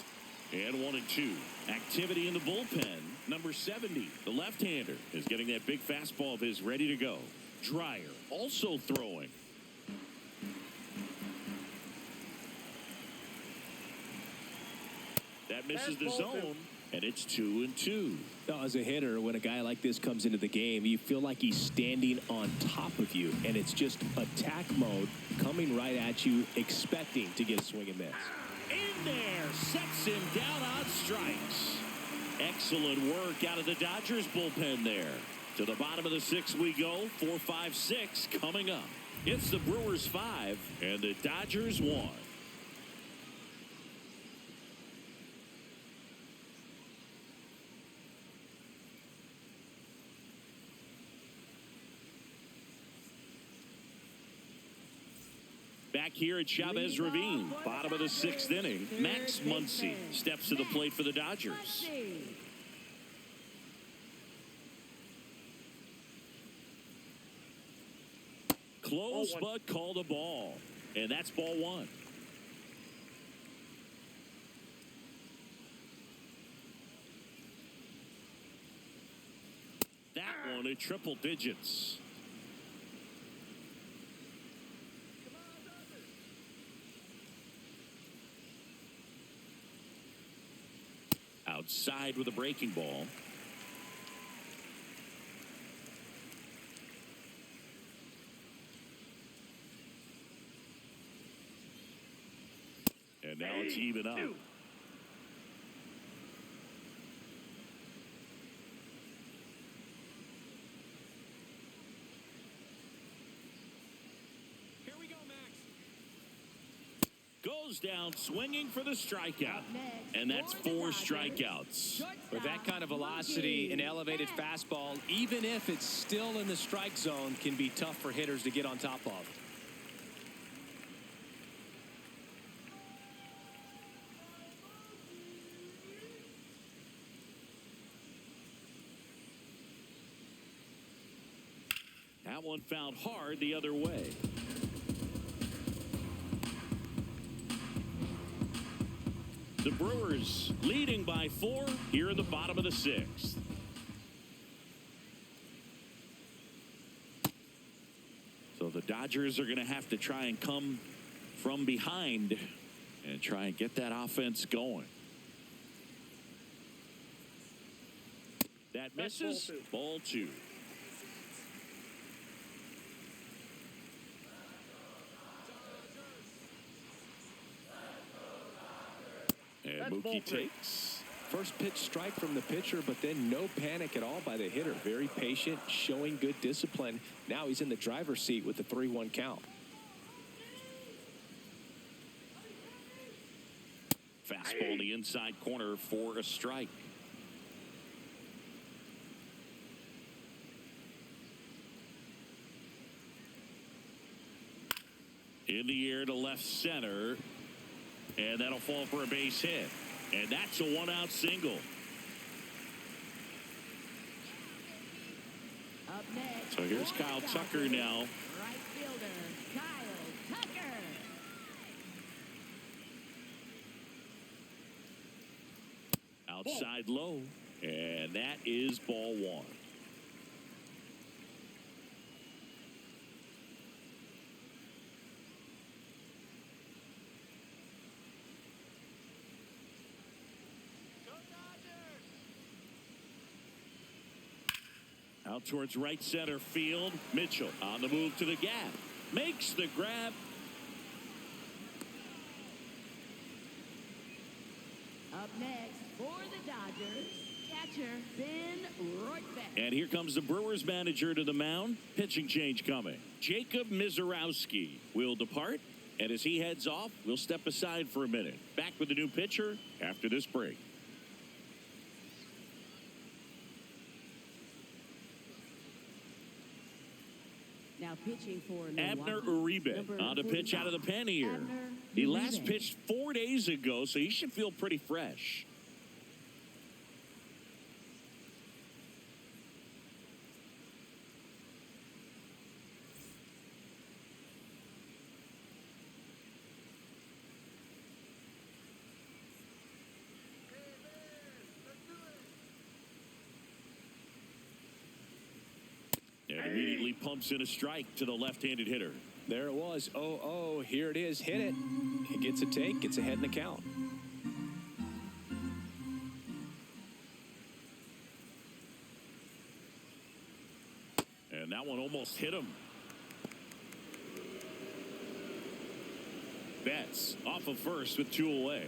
And 1 and 2. Activity in the bullpen. Number 70, the left-hander, is getting that big fastball of his ready to go. Dreyer also throwing. That misses the zone, and it's 2 and 2. As a hitter, when a guy like this comes into the game, you feel like he's standing on top of you, and it's just attack mode coming right at you, expecting to get a swing and miss. In there, sets him down on strikes. Excellent work out of the Dodgers bullpen there. To the bottom of the 6th we go. 4, 5, 6 coming up. It's the Brewers 5 and the Dodgers 1. Back here at Chavez Ravine, bottom of the 6th inning, Max Muncy steps to the plate for the Dodgers. Close, but called a ball. And that's ball 1. That one at triple digits. Outside with a breaking ball. And now it's even up. Here we go, Max. Goes down swinging for the strikeout. And that's 4 strikeouts. With that kind of velocity, an elevated fastball, even if it's still in the strike zone, can be tough for hitters to get on top of. That one found hard the other way. The Brewers leading by 4 here in the bottom of the 6th. So the Dodgers are going to have to try and come from behind and try and get that offense going. That misses. Ball 2. And Mookie takes First pitch strike from the pitcher, but then no panic at all by the hitter. Very patient, showing good discipline. Now he's in the driver's seat with the 3-1 count. Fastball in the inside corner for a strike. In the air to left center. And that'll fall for a base hit. And that's a one-out single. Up next. So here's Kyle Tucker now. Right fielder, Kyle Tucker. Outside low. And that is ball one. Out towards right center field. Mitchell on the move to the gap. Makes the grab. Up next for the Dodgers, catcher Ben Roitbeck. And here comes the Brewers manager to the mound. Pitching change coming. Jacob Mizorowski will depart. And as he heads off, we'll step aside for a minute. Back with the new pitcher after this break. Now pitching for Abner Milwaukee, Uribe on the pitch out of the pen here. He last pitched 4 days ago, so he should feel pretty fresh. And immediately pumps in a strike to the left-handed hitter. There it was. 0-0. Here it is. Hit it. He gets a take. Gets ahead in the count. And that one almost hit him. Betts off of first with 2 away.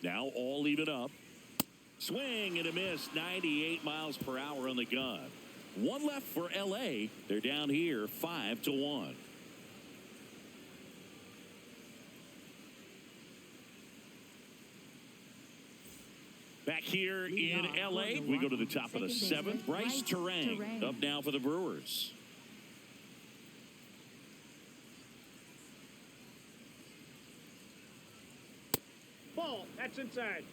Now all even up. Swing and a miss. 98 miles per hour on the gun. One left for LA. They're down here 5-1. Back here in LA, we go to the top of the 7th. Bryce Terang up now for the Brewers. Ball. That's inside.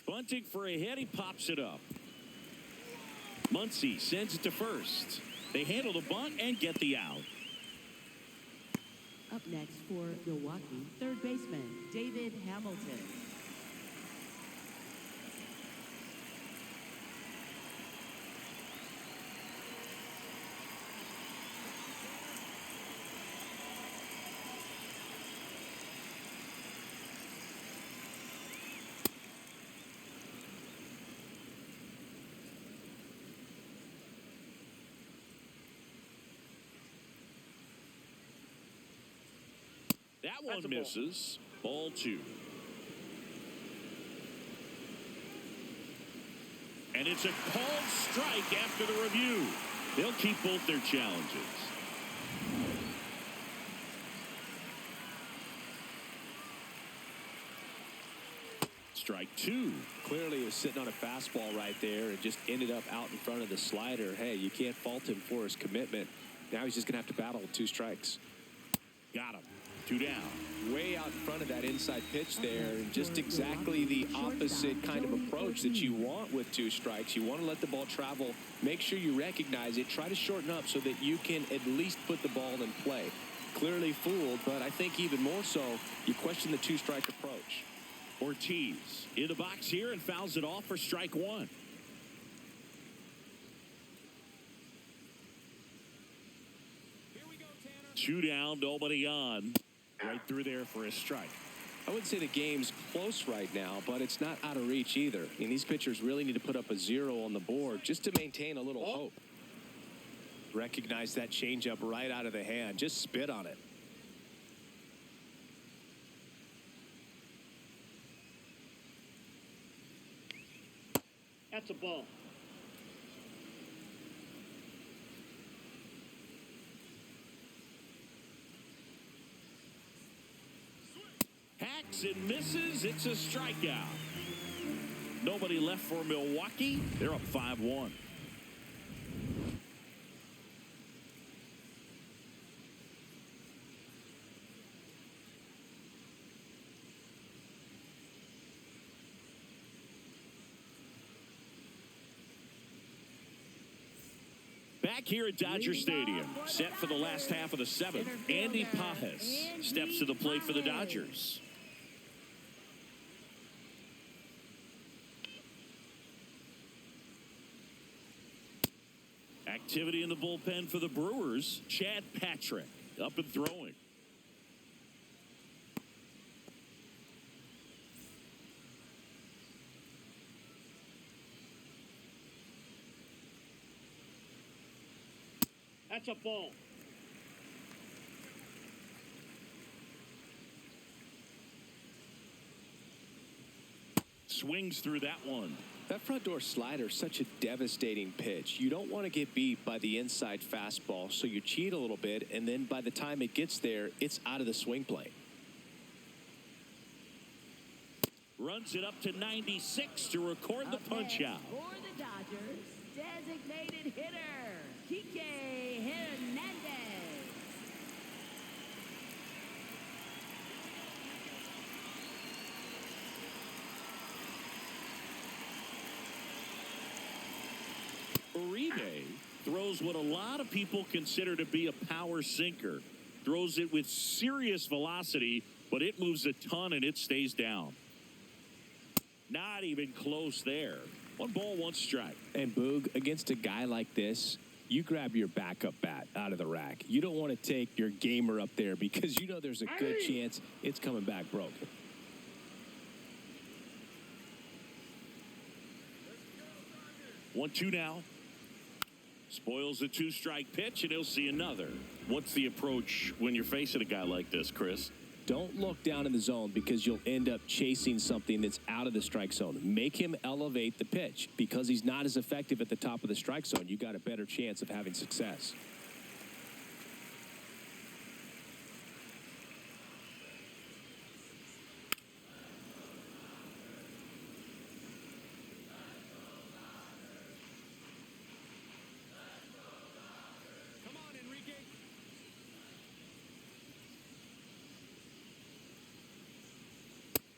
Bunting for a hit. He pops it up. Muncy sends it to first. They handle the bunt and get the out. Up next for Milwaukee, third baseman David Hamilton. That one misses. Ball 2. And it's a called strike after the review. They'll keep both their challenges. Strike 2. Clearly he was sitting on a fastball right there and just ended up out in front of the slider. Hey, you can't fault him for his commitment. Now he's just going to have to battle with 2 strikes. Got him. 2 down. Way out in front of that inside pitch there, and just exactly the opposite kind of approach that you want with 2 strikes. You want to let the ball travel. Make sure you recognize it. Try to shorten up so that you can at least put the ball in play. Clearly fooled, but I think even more so, you question the 2-strike approach. Ortiz in the box here and fouls it off for strike 1. Here we go, Tanner. 2 down, nobody on. Right through there for a strike. I wouldn't say the game's close right now, but it's not out of reach either. I mean, these pitchers really need to put up a 0 on the board just to maintain a little hope. Recognize that changeup right out of the hand. Just spit on it. That's a ball. Hacks and misses. It's a strikeout. Nobody left for Milwaukee. They're up 5-1. Back here at Dodger Stadium, set for the last half of the 7th. Andy Pajes steps to the plate for the Dodgers. Activity in the bullpen for the Brewers. Chad Patrick up and throwing. That's a ball. Swings through that one. That front door slider is such a devastating pitch. You don't want to get beat by the inside fastball, so you cheat a little bit, and then by the time it gets there, it's out of the swing plane. Runs it up to 96 to record the punch out. For the Dodgers, designated hitter, Kike Hernandez. Uribe throws what a lot of people consider to be a power sinker. Throws it with serious velocity, but it moves a ton and it stays down. Not even close there. 1 ball, 1 strike. And Boog, against a guy like this, you grab your backup bat out of the rack. You don't want to take your gamer up there because you know there's a good chance it's coming back broken. One, 2 now. Spoils the 2-strike pitch, and he'll see another. What's the approach when you're facing a guy like this, Chris? Don't look down in the zone because you'll end up chasing something that's out of the strike zone. Make him elevate the pitch. Because he's not as effective at the top of the strike zone, you got a better chance of having success.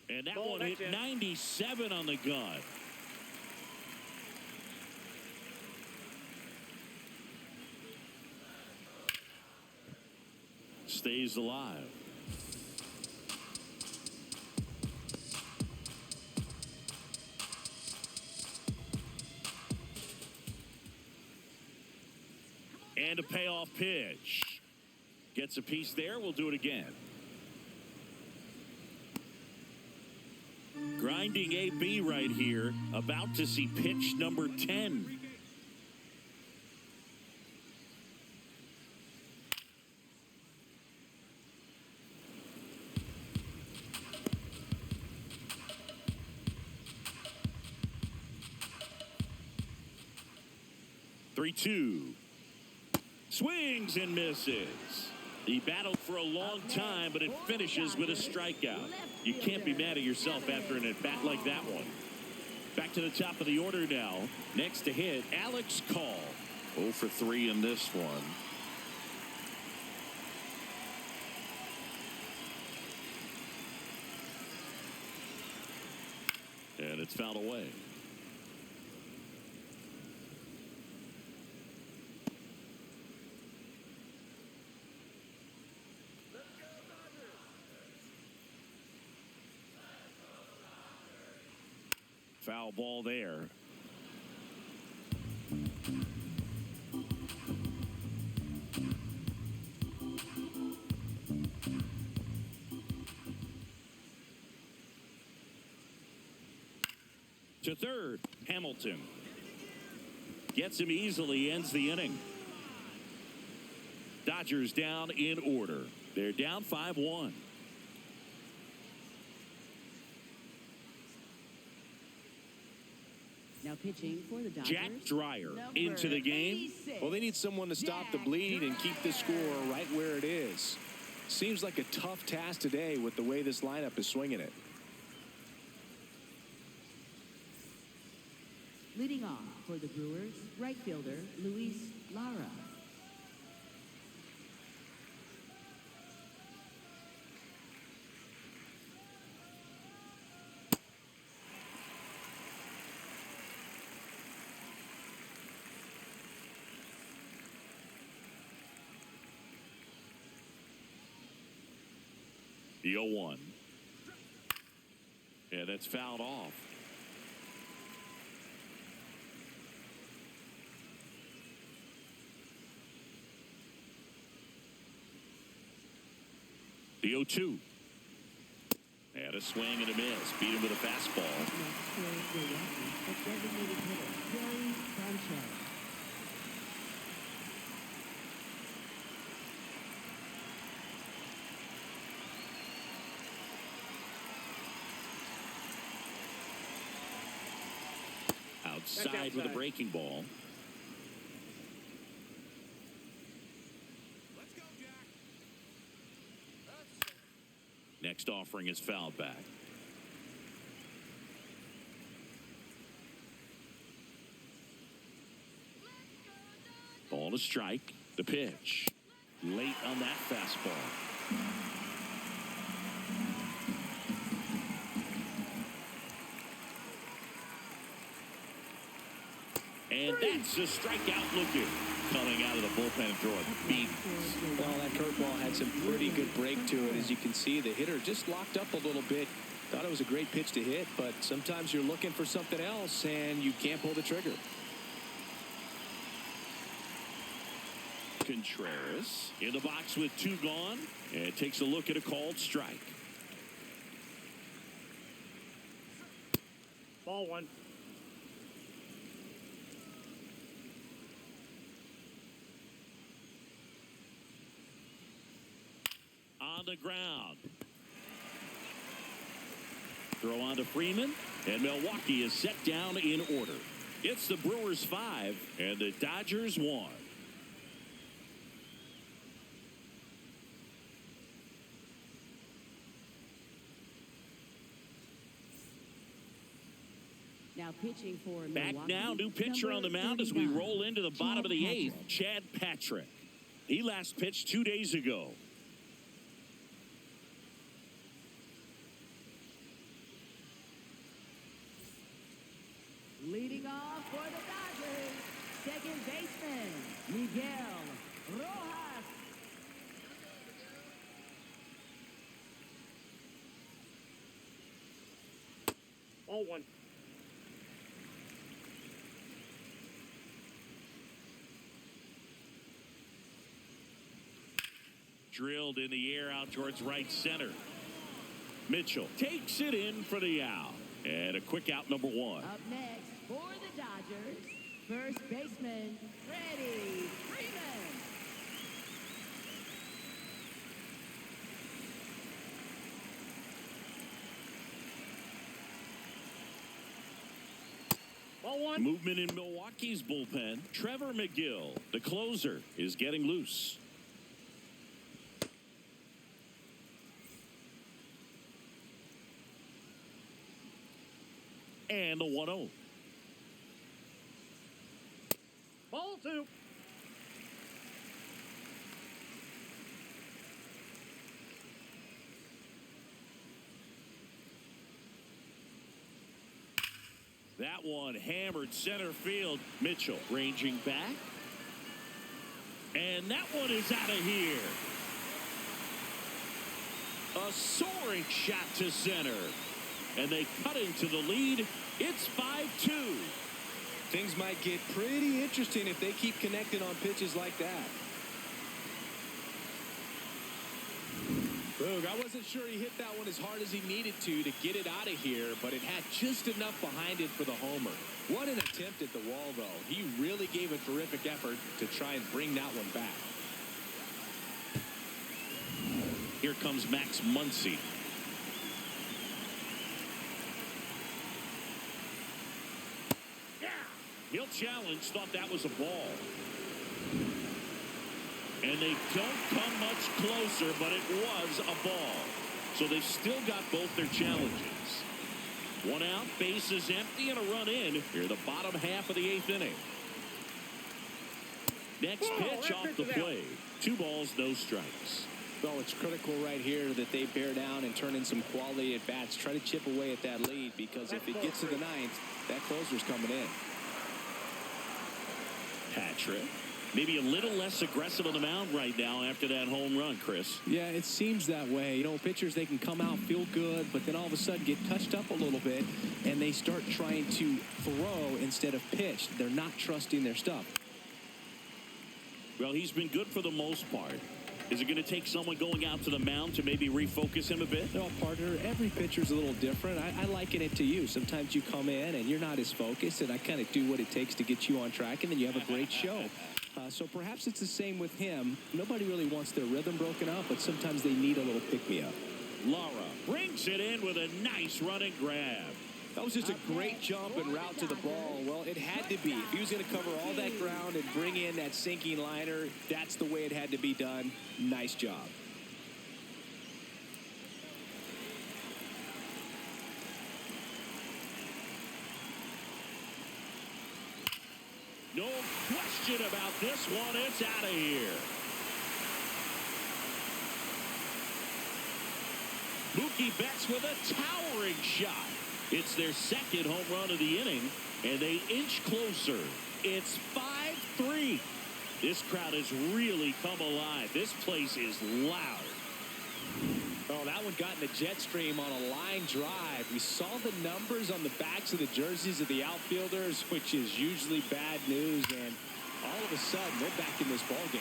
And that one hit 97 on the gun. Stays alive. And a payoff pitch. Gets a piece there. We'll do it again. Grinding AB right here. About to see pitch number 10. Three-two. Swings and misses. He battled for a long time, but it finishes with a strikeout. You can't be mad at yourself after an at-bat like that one. Back to the top of the order now. Next to hit, Alex Call. 0 for 3 in this one. It's fouled away. Foul ball there. To third, Hamilton. Gets him easily, ends the inning. Dodgers down in order. They're down 5-1. Now pitching for the Dodgers. Jack Dreyer into the game. Well, they need someone to stop the bleed and keep the score right where it is. Seems like a tough task today with the way this lineup is swinging it. Leading off for the Brewers, right fielder Luis Lara. The 0-1. Yeah, that's fouled off. The 0-2. And a swing and a miss. Beat him with a fastball. Next for Milwaukee, the designated hitter, Gary Sanchez. Outside with a breaking ball. Next offering is fouled back. Ball to strike. The pitch. Late on that fastball. And that's a strikeout looking. Coming out of the bullpen and throwing beat. Well, that curveball had some pretty good break to it. As you can see, the hitter just locked up a little bit. Thought it was a great pitch to hit, but sometimes you're looking for something else and you can't pull the trigger. Contreras in the box with 2 gone, and takes a look at a called strike. Ball 1. On the ground. Throw on to Freeman, and Milwaukee is set down in order. It's the Brewers 5 and the Dodgers 1. Now pitching for Back Milwaukee, now, new pitcher on the mound as we 39, roll into the bottom of the Chad 8th, Patrick. Chad Patrick. He last pitched 2 days ago. Leading off for the Dodgers, second baseman, Miguel Rojas. Ball 1. Drilled in the air out towards right center. Mitchell takes it in for the out. And a quick out, number 1. Up next for the Dodgers, first baseman, Freddie Freeman. Ball 1. Movement in Milwaukee's bullpen. Trevor McGill, the closer, is getting loose. And the 1-0. Ball 2. That one hammered center field. Mitchell ranging back. And that one is out of here. A soaring shot to center. And they cut into the lead. It's 5-2. Things might get pretty interesting if they keep connecting on pitches like that. Boog, I wasn't sure he hit that one as hard as he needed to get it out of here, but it had just enough behind it for the homer. What an attempt at the wall, though. He really gave a terrific effort to try and bring that one back. Here comes Max Muncy. He'll challenge, thought that was a ball. And they don't come much closer, but it was a ball. So they've still got both their challenges. One out, bases empty, and a run in. Here, the bottom half of the 8th inning. Next pitch off the plate. 2 balls, no strikes. Well, it's critical right here that they bear down and turn in some quality at bats. Try to chip away at that lead, because if it gets to the 9th, that closer's coming in. Patrick, maybe a little less aggressive on the mound right now after that home run, Chris. Yeah, it seems that way. You know, pitchers, they can come out, feel good, but then all of a sudden get touched up a little bit, and they start trying to throw instead of pitch. They're not trusting their stuff. Well, he's been good for the most part. Is it going to take someone going out to the mound to maybe refocus him a bit? No, partner, every pitcher's a little different. I liken it to you. Sometimes you come in and you're not as focused, and I kind of do what it takes to get you on track, and then you have a great show. So perhaps it's the same with him. Nobody really wants their rhythm broken up, but sometimes they need a little pick-me-up. Lara brings it in with a nice running grab. That was just a great jump and route to the ball. Well, it had to be. If he was going to cover all that ground and bring in that sinking liner, that's the way it had to be done. Nice job. No question about this one. It's out of here. Mookie Betts with a towering shot. It's their 2nd home run of the inning, and they inch closer. It's 5-3. This crowd has really come alive. This place is loud. Oh, that one got in the jet stream on a line drive. We saw the numbers on the backs of the jerseys of the outfielders, which is usually bad news, and all of a sudden, they're back in this ballgame.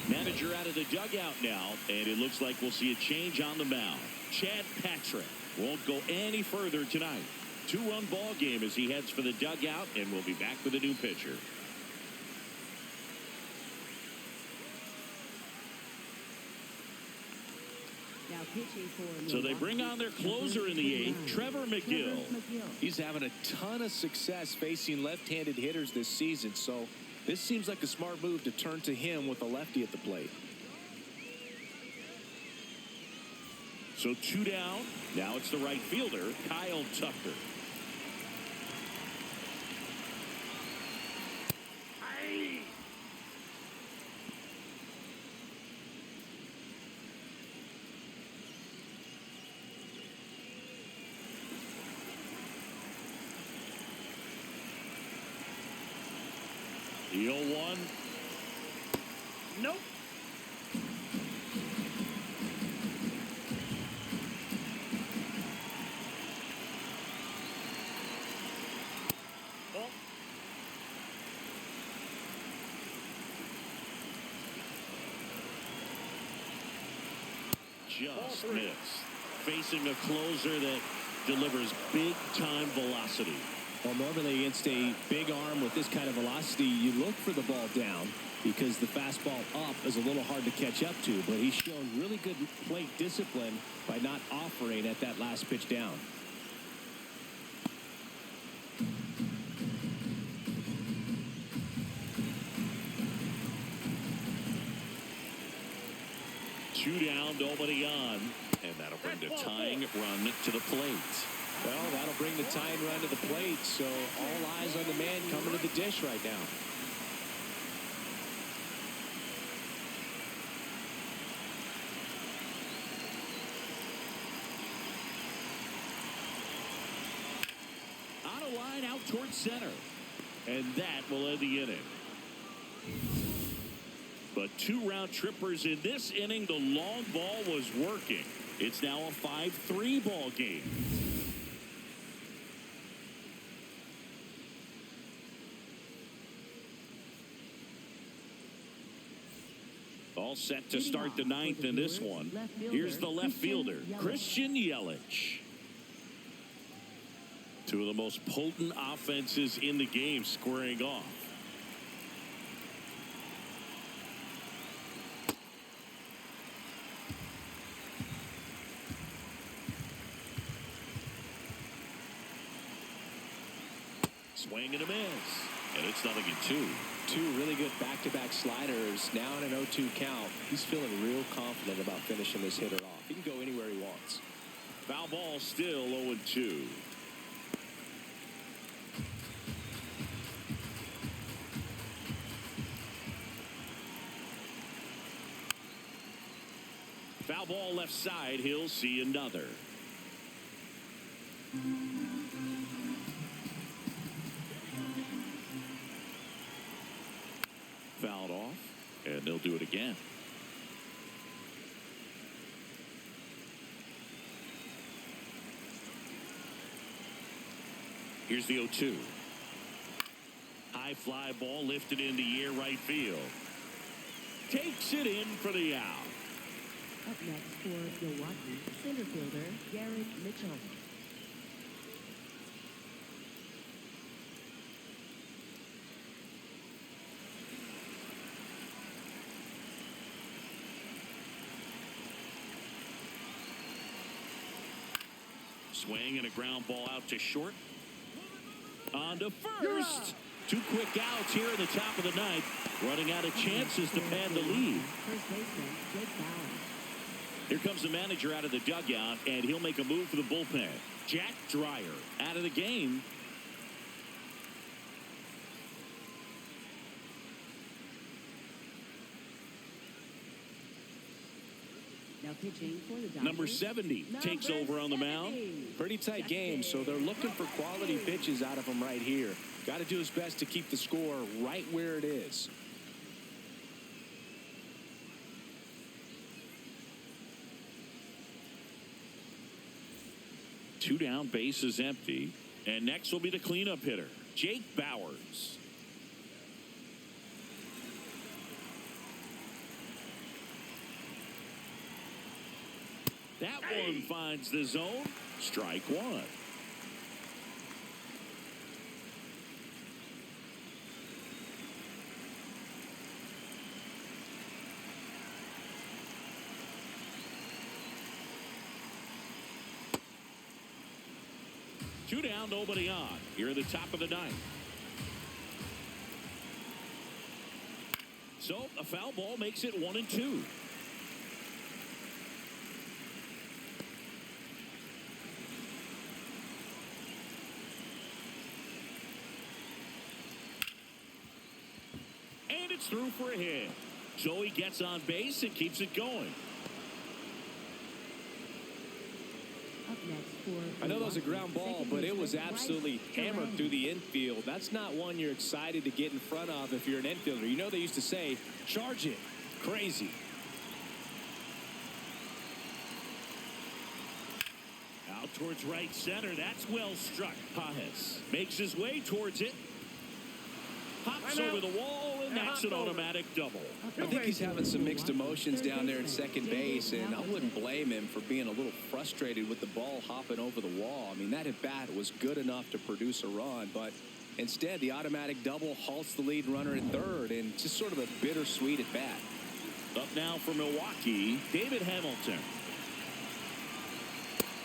Manager out of the dugout now, and it looks like we'll see a change on the mound. Chad Patrick won't go any further tonight. 2-run ball game as he heads for the dugout, and we'll be back with a new pitcher. Now pitching for So they bring on their closer in the 8th, Trevor McGill. He's having a ton of success facing left-handed hitters this season, so this seems like a smart move to turn to him with a lefty at the plate. So 2 down. Now it's the right fielder, Kyle Tucker. The 0-1. Nope. Ball. Just missed. Facing a closer that delivers big-time velocity. Well, normally against a big arm with this kind of velocity, you look for the ball down because the fastball up is a little hard to catch up to. But he's shown really good plate discipline by not offering at that last pitch down. Two down, nobody on. And that'll bring the tying run to the plate. Well, that'll bring the tying run to the plate, so all eyes on the man coming to the dish right now. out towards center. And that will end the inning. But 2 round trippers in this inning. The long ball was working. It's now a 5-3 ball game. All set to start the 9th in this one. Here's the left fielder, Christian Yelich. 2 of the most potent offenses in the game squaring off. Swing and a miss. And it's 0-2. 2 really good back-to-back sliders. Now in an 0-2 count. He's feeling real confident about finishing this hitter off. He can go anywhere he wants. Foul ball still 0-2. Foul ball left side. He'll see another. Fouled off, and they'll do it again. Here's the 0-2. High fly ball lifted in the air right field. Takes it in for the out. Up next for Milwaukee, center fielder Garrett Mitchell. Swing and a ground ball out to short. On to first. 2 quick outs here in the top of the 9th. Running out of chances to pad the lead. First baseman Jake Bauer. Here comes the manager out of the dugout, and he'll make a move for the bullpen. Jack Dreyer out of the game. Now pitching for the Dodgers. Number 70 takes over on the mound. Pretty tight game, so they're looking for quality pitches out of him right here. Got to do his best to keep the score right where it is. Two down, base is empty. And next will be the cleanup hitter, Jake Bauers. That one finds the zone. Strike 1. Two down, nobody on. Here at the top of the 9th. So a foul ball makes it 1-2. And it's through for a hit. So he gets on base and keeps it going. I know that was a ground ball, but it was absolutely hammered through the infield. That's not one you're excited to get in front of if you're an infielder. You know they used to say, charge it. Crazy. Out towards right center. That's well struck. Pajes makes his way towards it. Hops over the wall, and that's an automatic double. I think he's having some mixed emotions down there at second base, and I wouldn't blame him for being a little frustrated with the ball hopping over the wall. I mean, that at bat was good enough to produce a run, but instead the automatic double halts the lead runner at third, and just sort of a bittersweet at bat. Up now for Milwaukee, David Hamilton.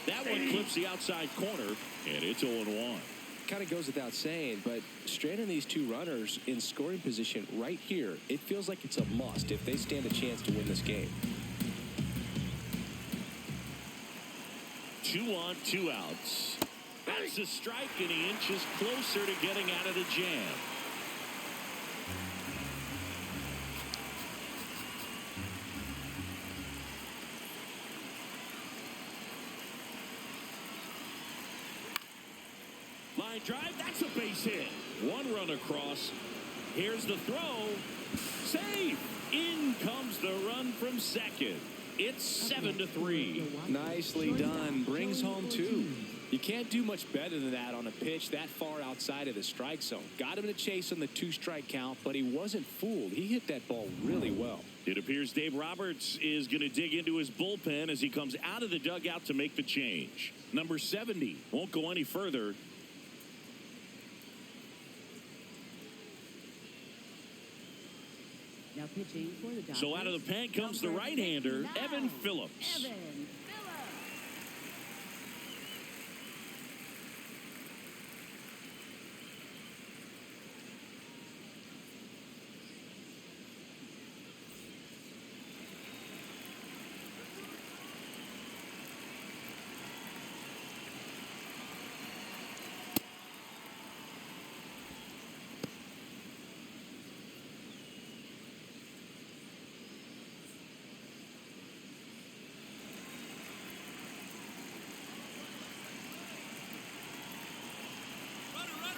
That one clips the outside corner, and it's 0-1. Kind of goes without saying, but stranding these two runners in scoring position right here, it feels like it's a must if they stand a chance to win this game. 2 on, 2 outs. That's a strike, and he inches closer to getting out of the jam. line drive. That's a base hit. One run across. Here's the throw. Save. In comes the run from second. It's 7-3. Nicely done. Brings home 2. You can't do much better than that on a pitch that far outside of the strike zone. Got him to chase on the 2-strike count, but he wasn't fooled. He hit that ball really well. It appears Dave Roberts is going to dig into his bullpen as he comes out of the dugout to make the change. Number 70 won't go any further. Now pitching for the Dodgers. So out of the pen comes the right-hander, Evan Phillips.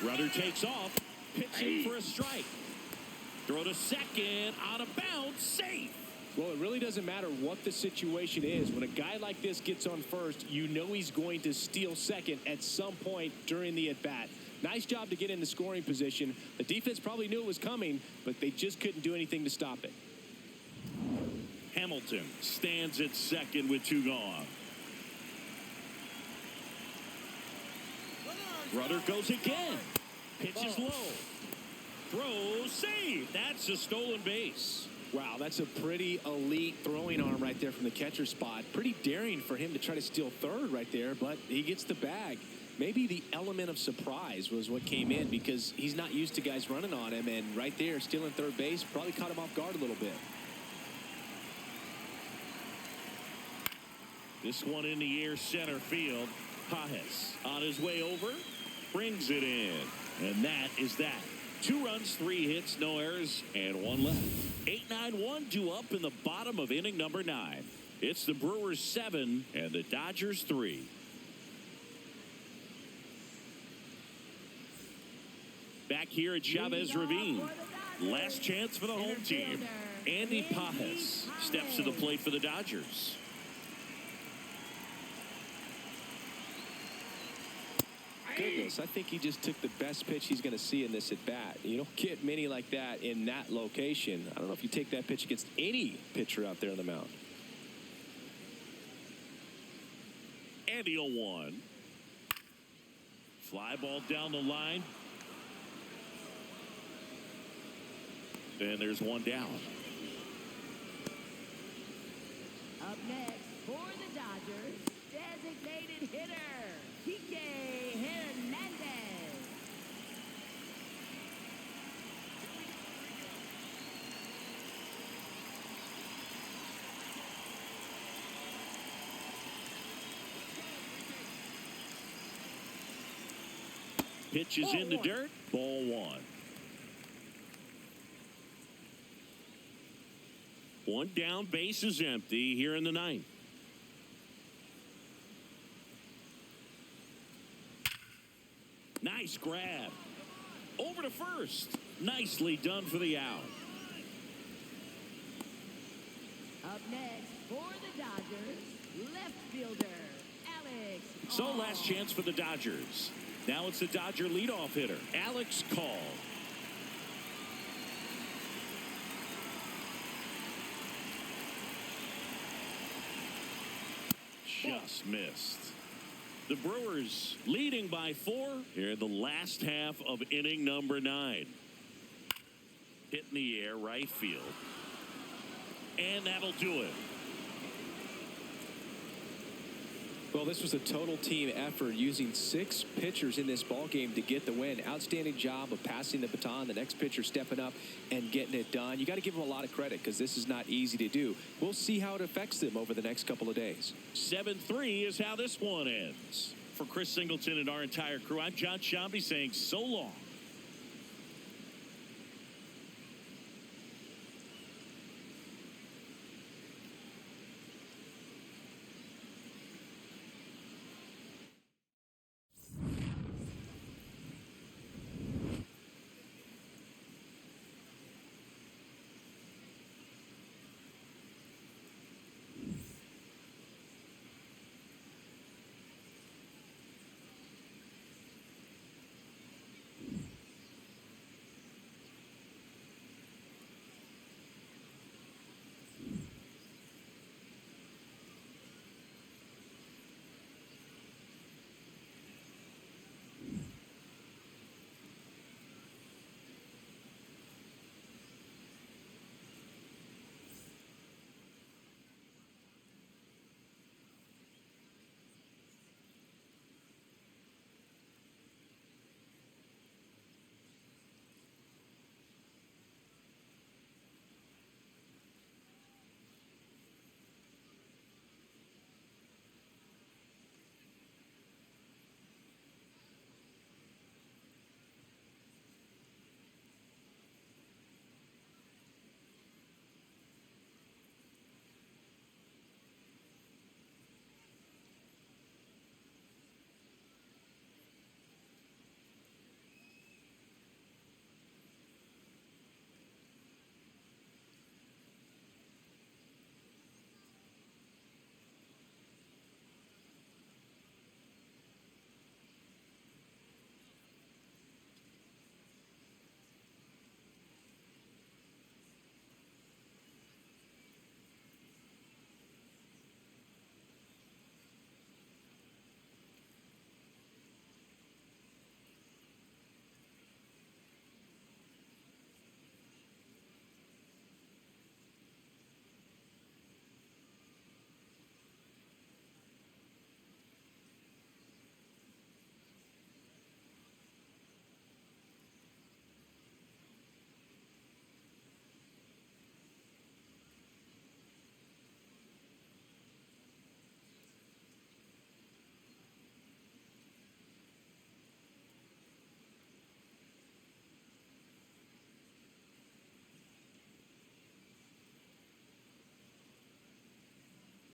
Runner takes off, pitching for a strike. Throw to second, out of bounds, safe. Well, it really doesn't matter what the situation is. When a guy like this gets on first, you know he's going to steal second at some point during the at-bat. Nice job to get in the scoring position. The defense probably knew it was coming, but they just couldn't do anything to stop it. Hamilton stands at second with 2 gone. Runner goes again. Pitches low. Throws, save. That's a stolen base. Wow, that's a pretty elite throwing arm right there from the catcher spot. Pretty daring for him to try to steal third right there, but he gets the bag. Maybe the element of surprise was what came in because he's not used to guys running on him, and right there, stealing third base probably caught him off guard a little bit. This one in the air, center field. Pajes on his way over, brings it in. And that is that. 2 runs, 3 hits, no errors, and 1 left. 8-9-1 due up in the bottom of inning number 9. It's the Brewers 7 and the Dodgers 3. Back here at Chavez Ravine. Last chance for the home team. Andy Pajes steps to the plate for the Dodgers. Goodness, I think he just took the best pitch he's going to see in this at bat. You don't get many like that in that location. I don't know if you take that pitch against any pitcher out there on the mound. And the 0-1. Fly ball down the line. And there's 1 down. Up next for the Dodgers, designated hitter, Kike Hernandez. Pitch is in the dirt. Ball 1. 1 down, base is empty here in the 9th. Nice grab. Over to first. Nicely done for the out. Up next for the Dodgers, left fielder, Alex. So last chance for the Dodgers. Now it's the Dodger leadoff hitter, Alex Call. Just missed. The Brewers leading by 4 here in the last half of inning number 9. Hit in the air, right field. And that'll do it. Well, this was a total team effort using 6 pitchers in this ball game to get the win. Outstanding job of passing the baton. The next pitcher stepping up and getting it done. You got to give them a lot of credit because this is not easy to do. We'll see how it affects them over the next couple of days. 7-3 is how this one ends. For Chris Singleton and our entire crew, I'm John Shambi saying so long.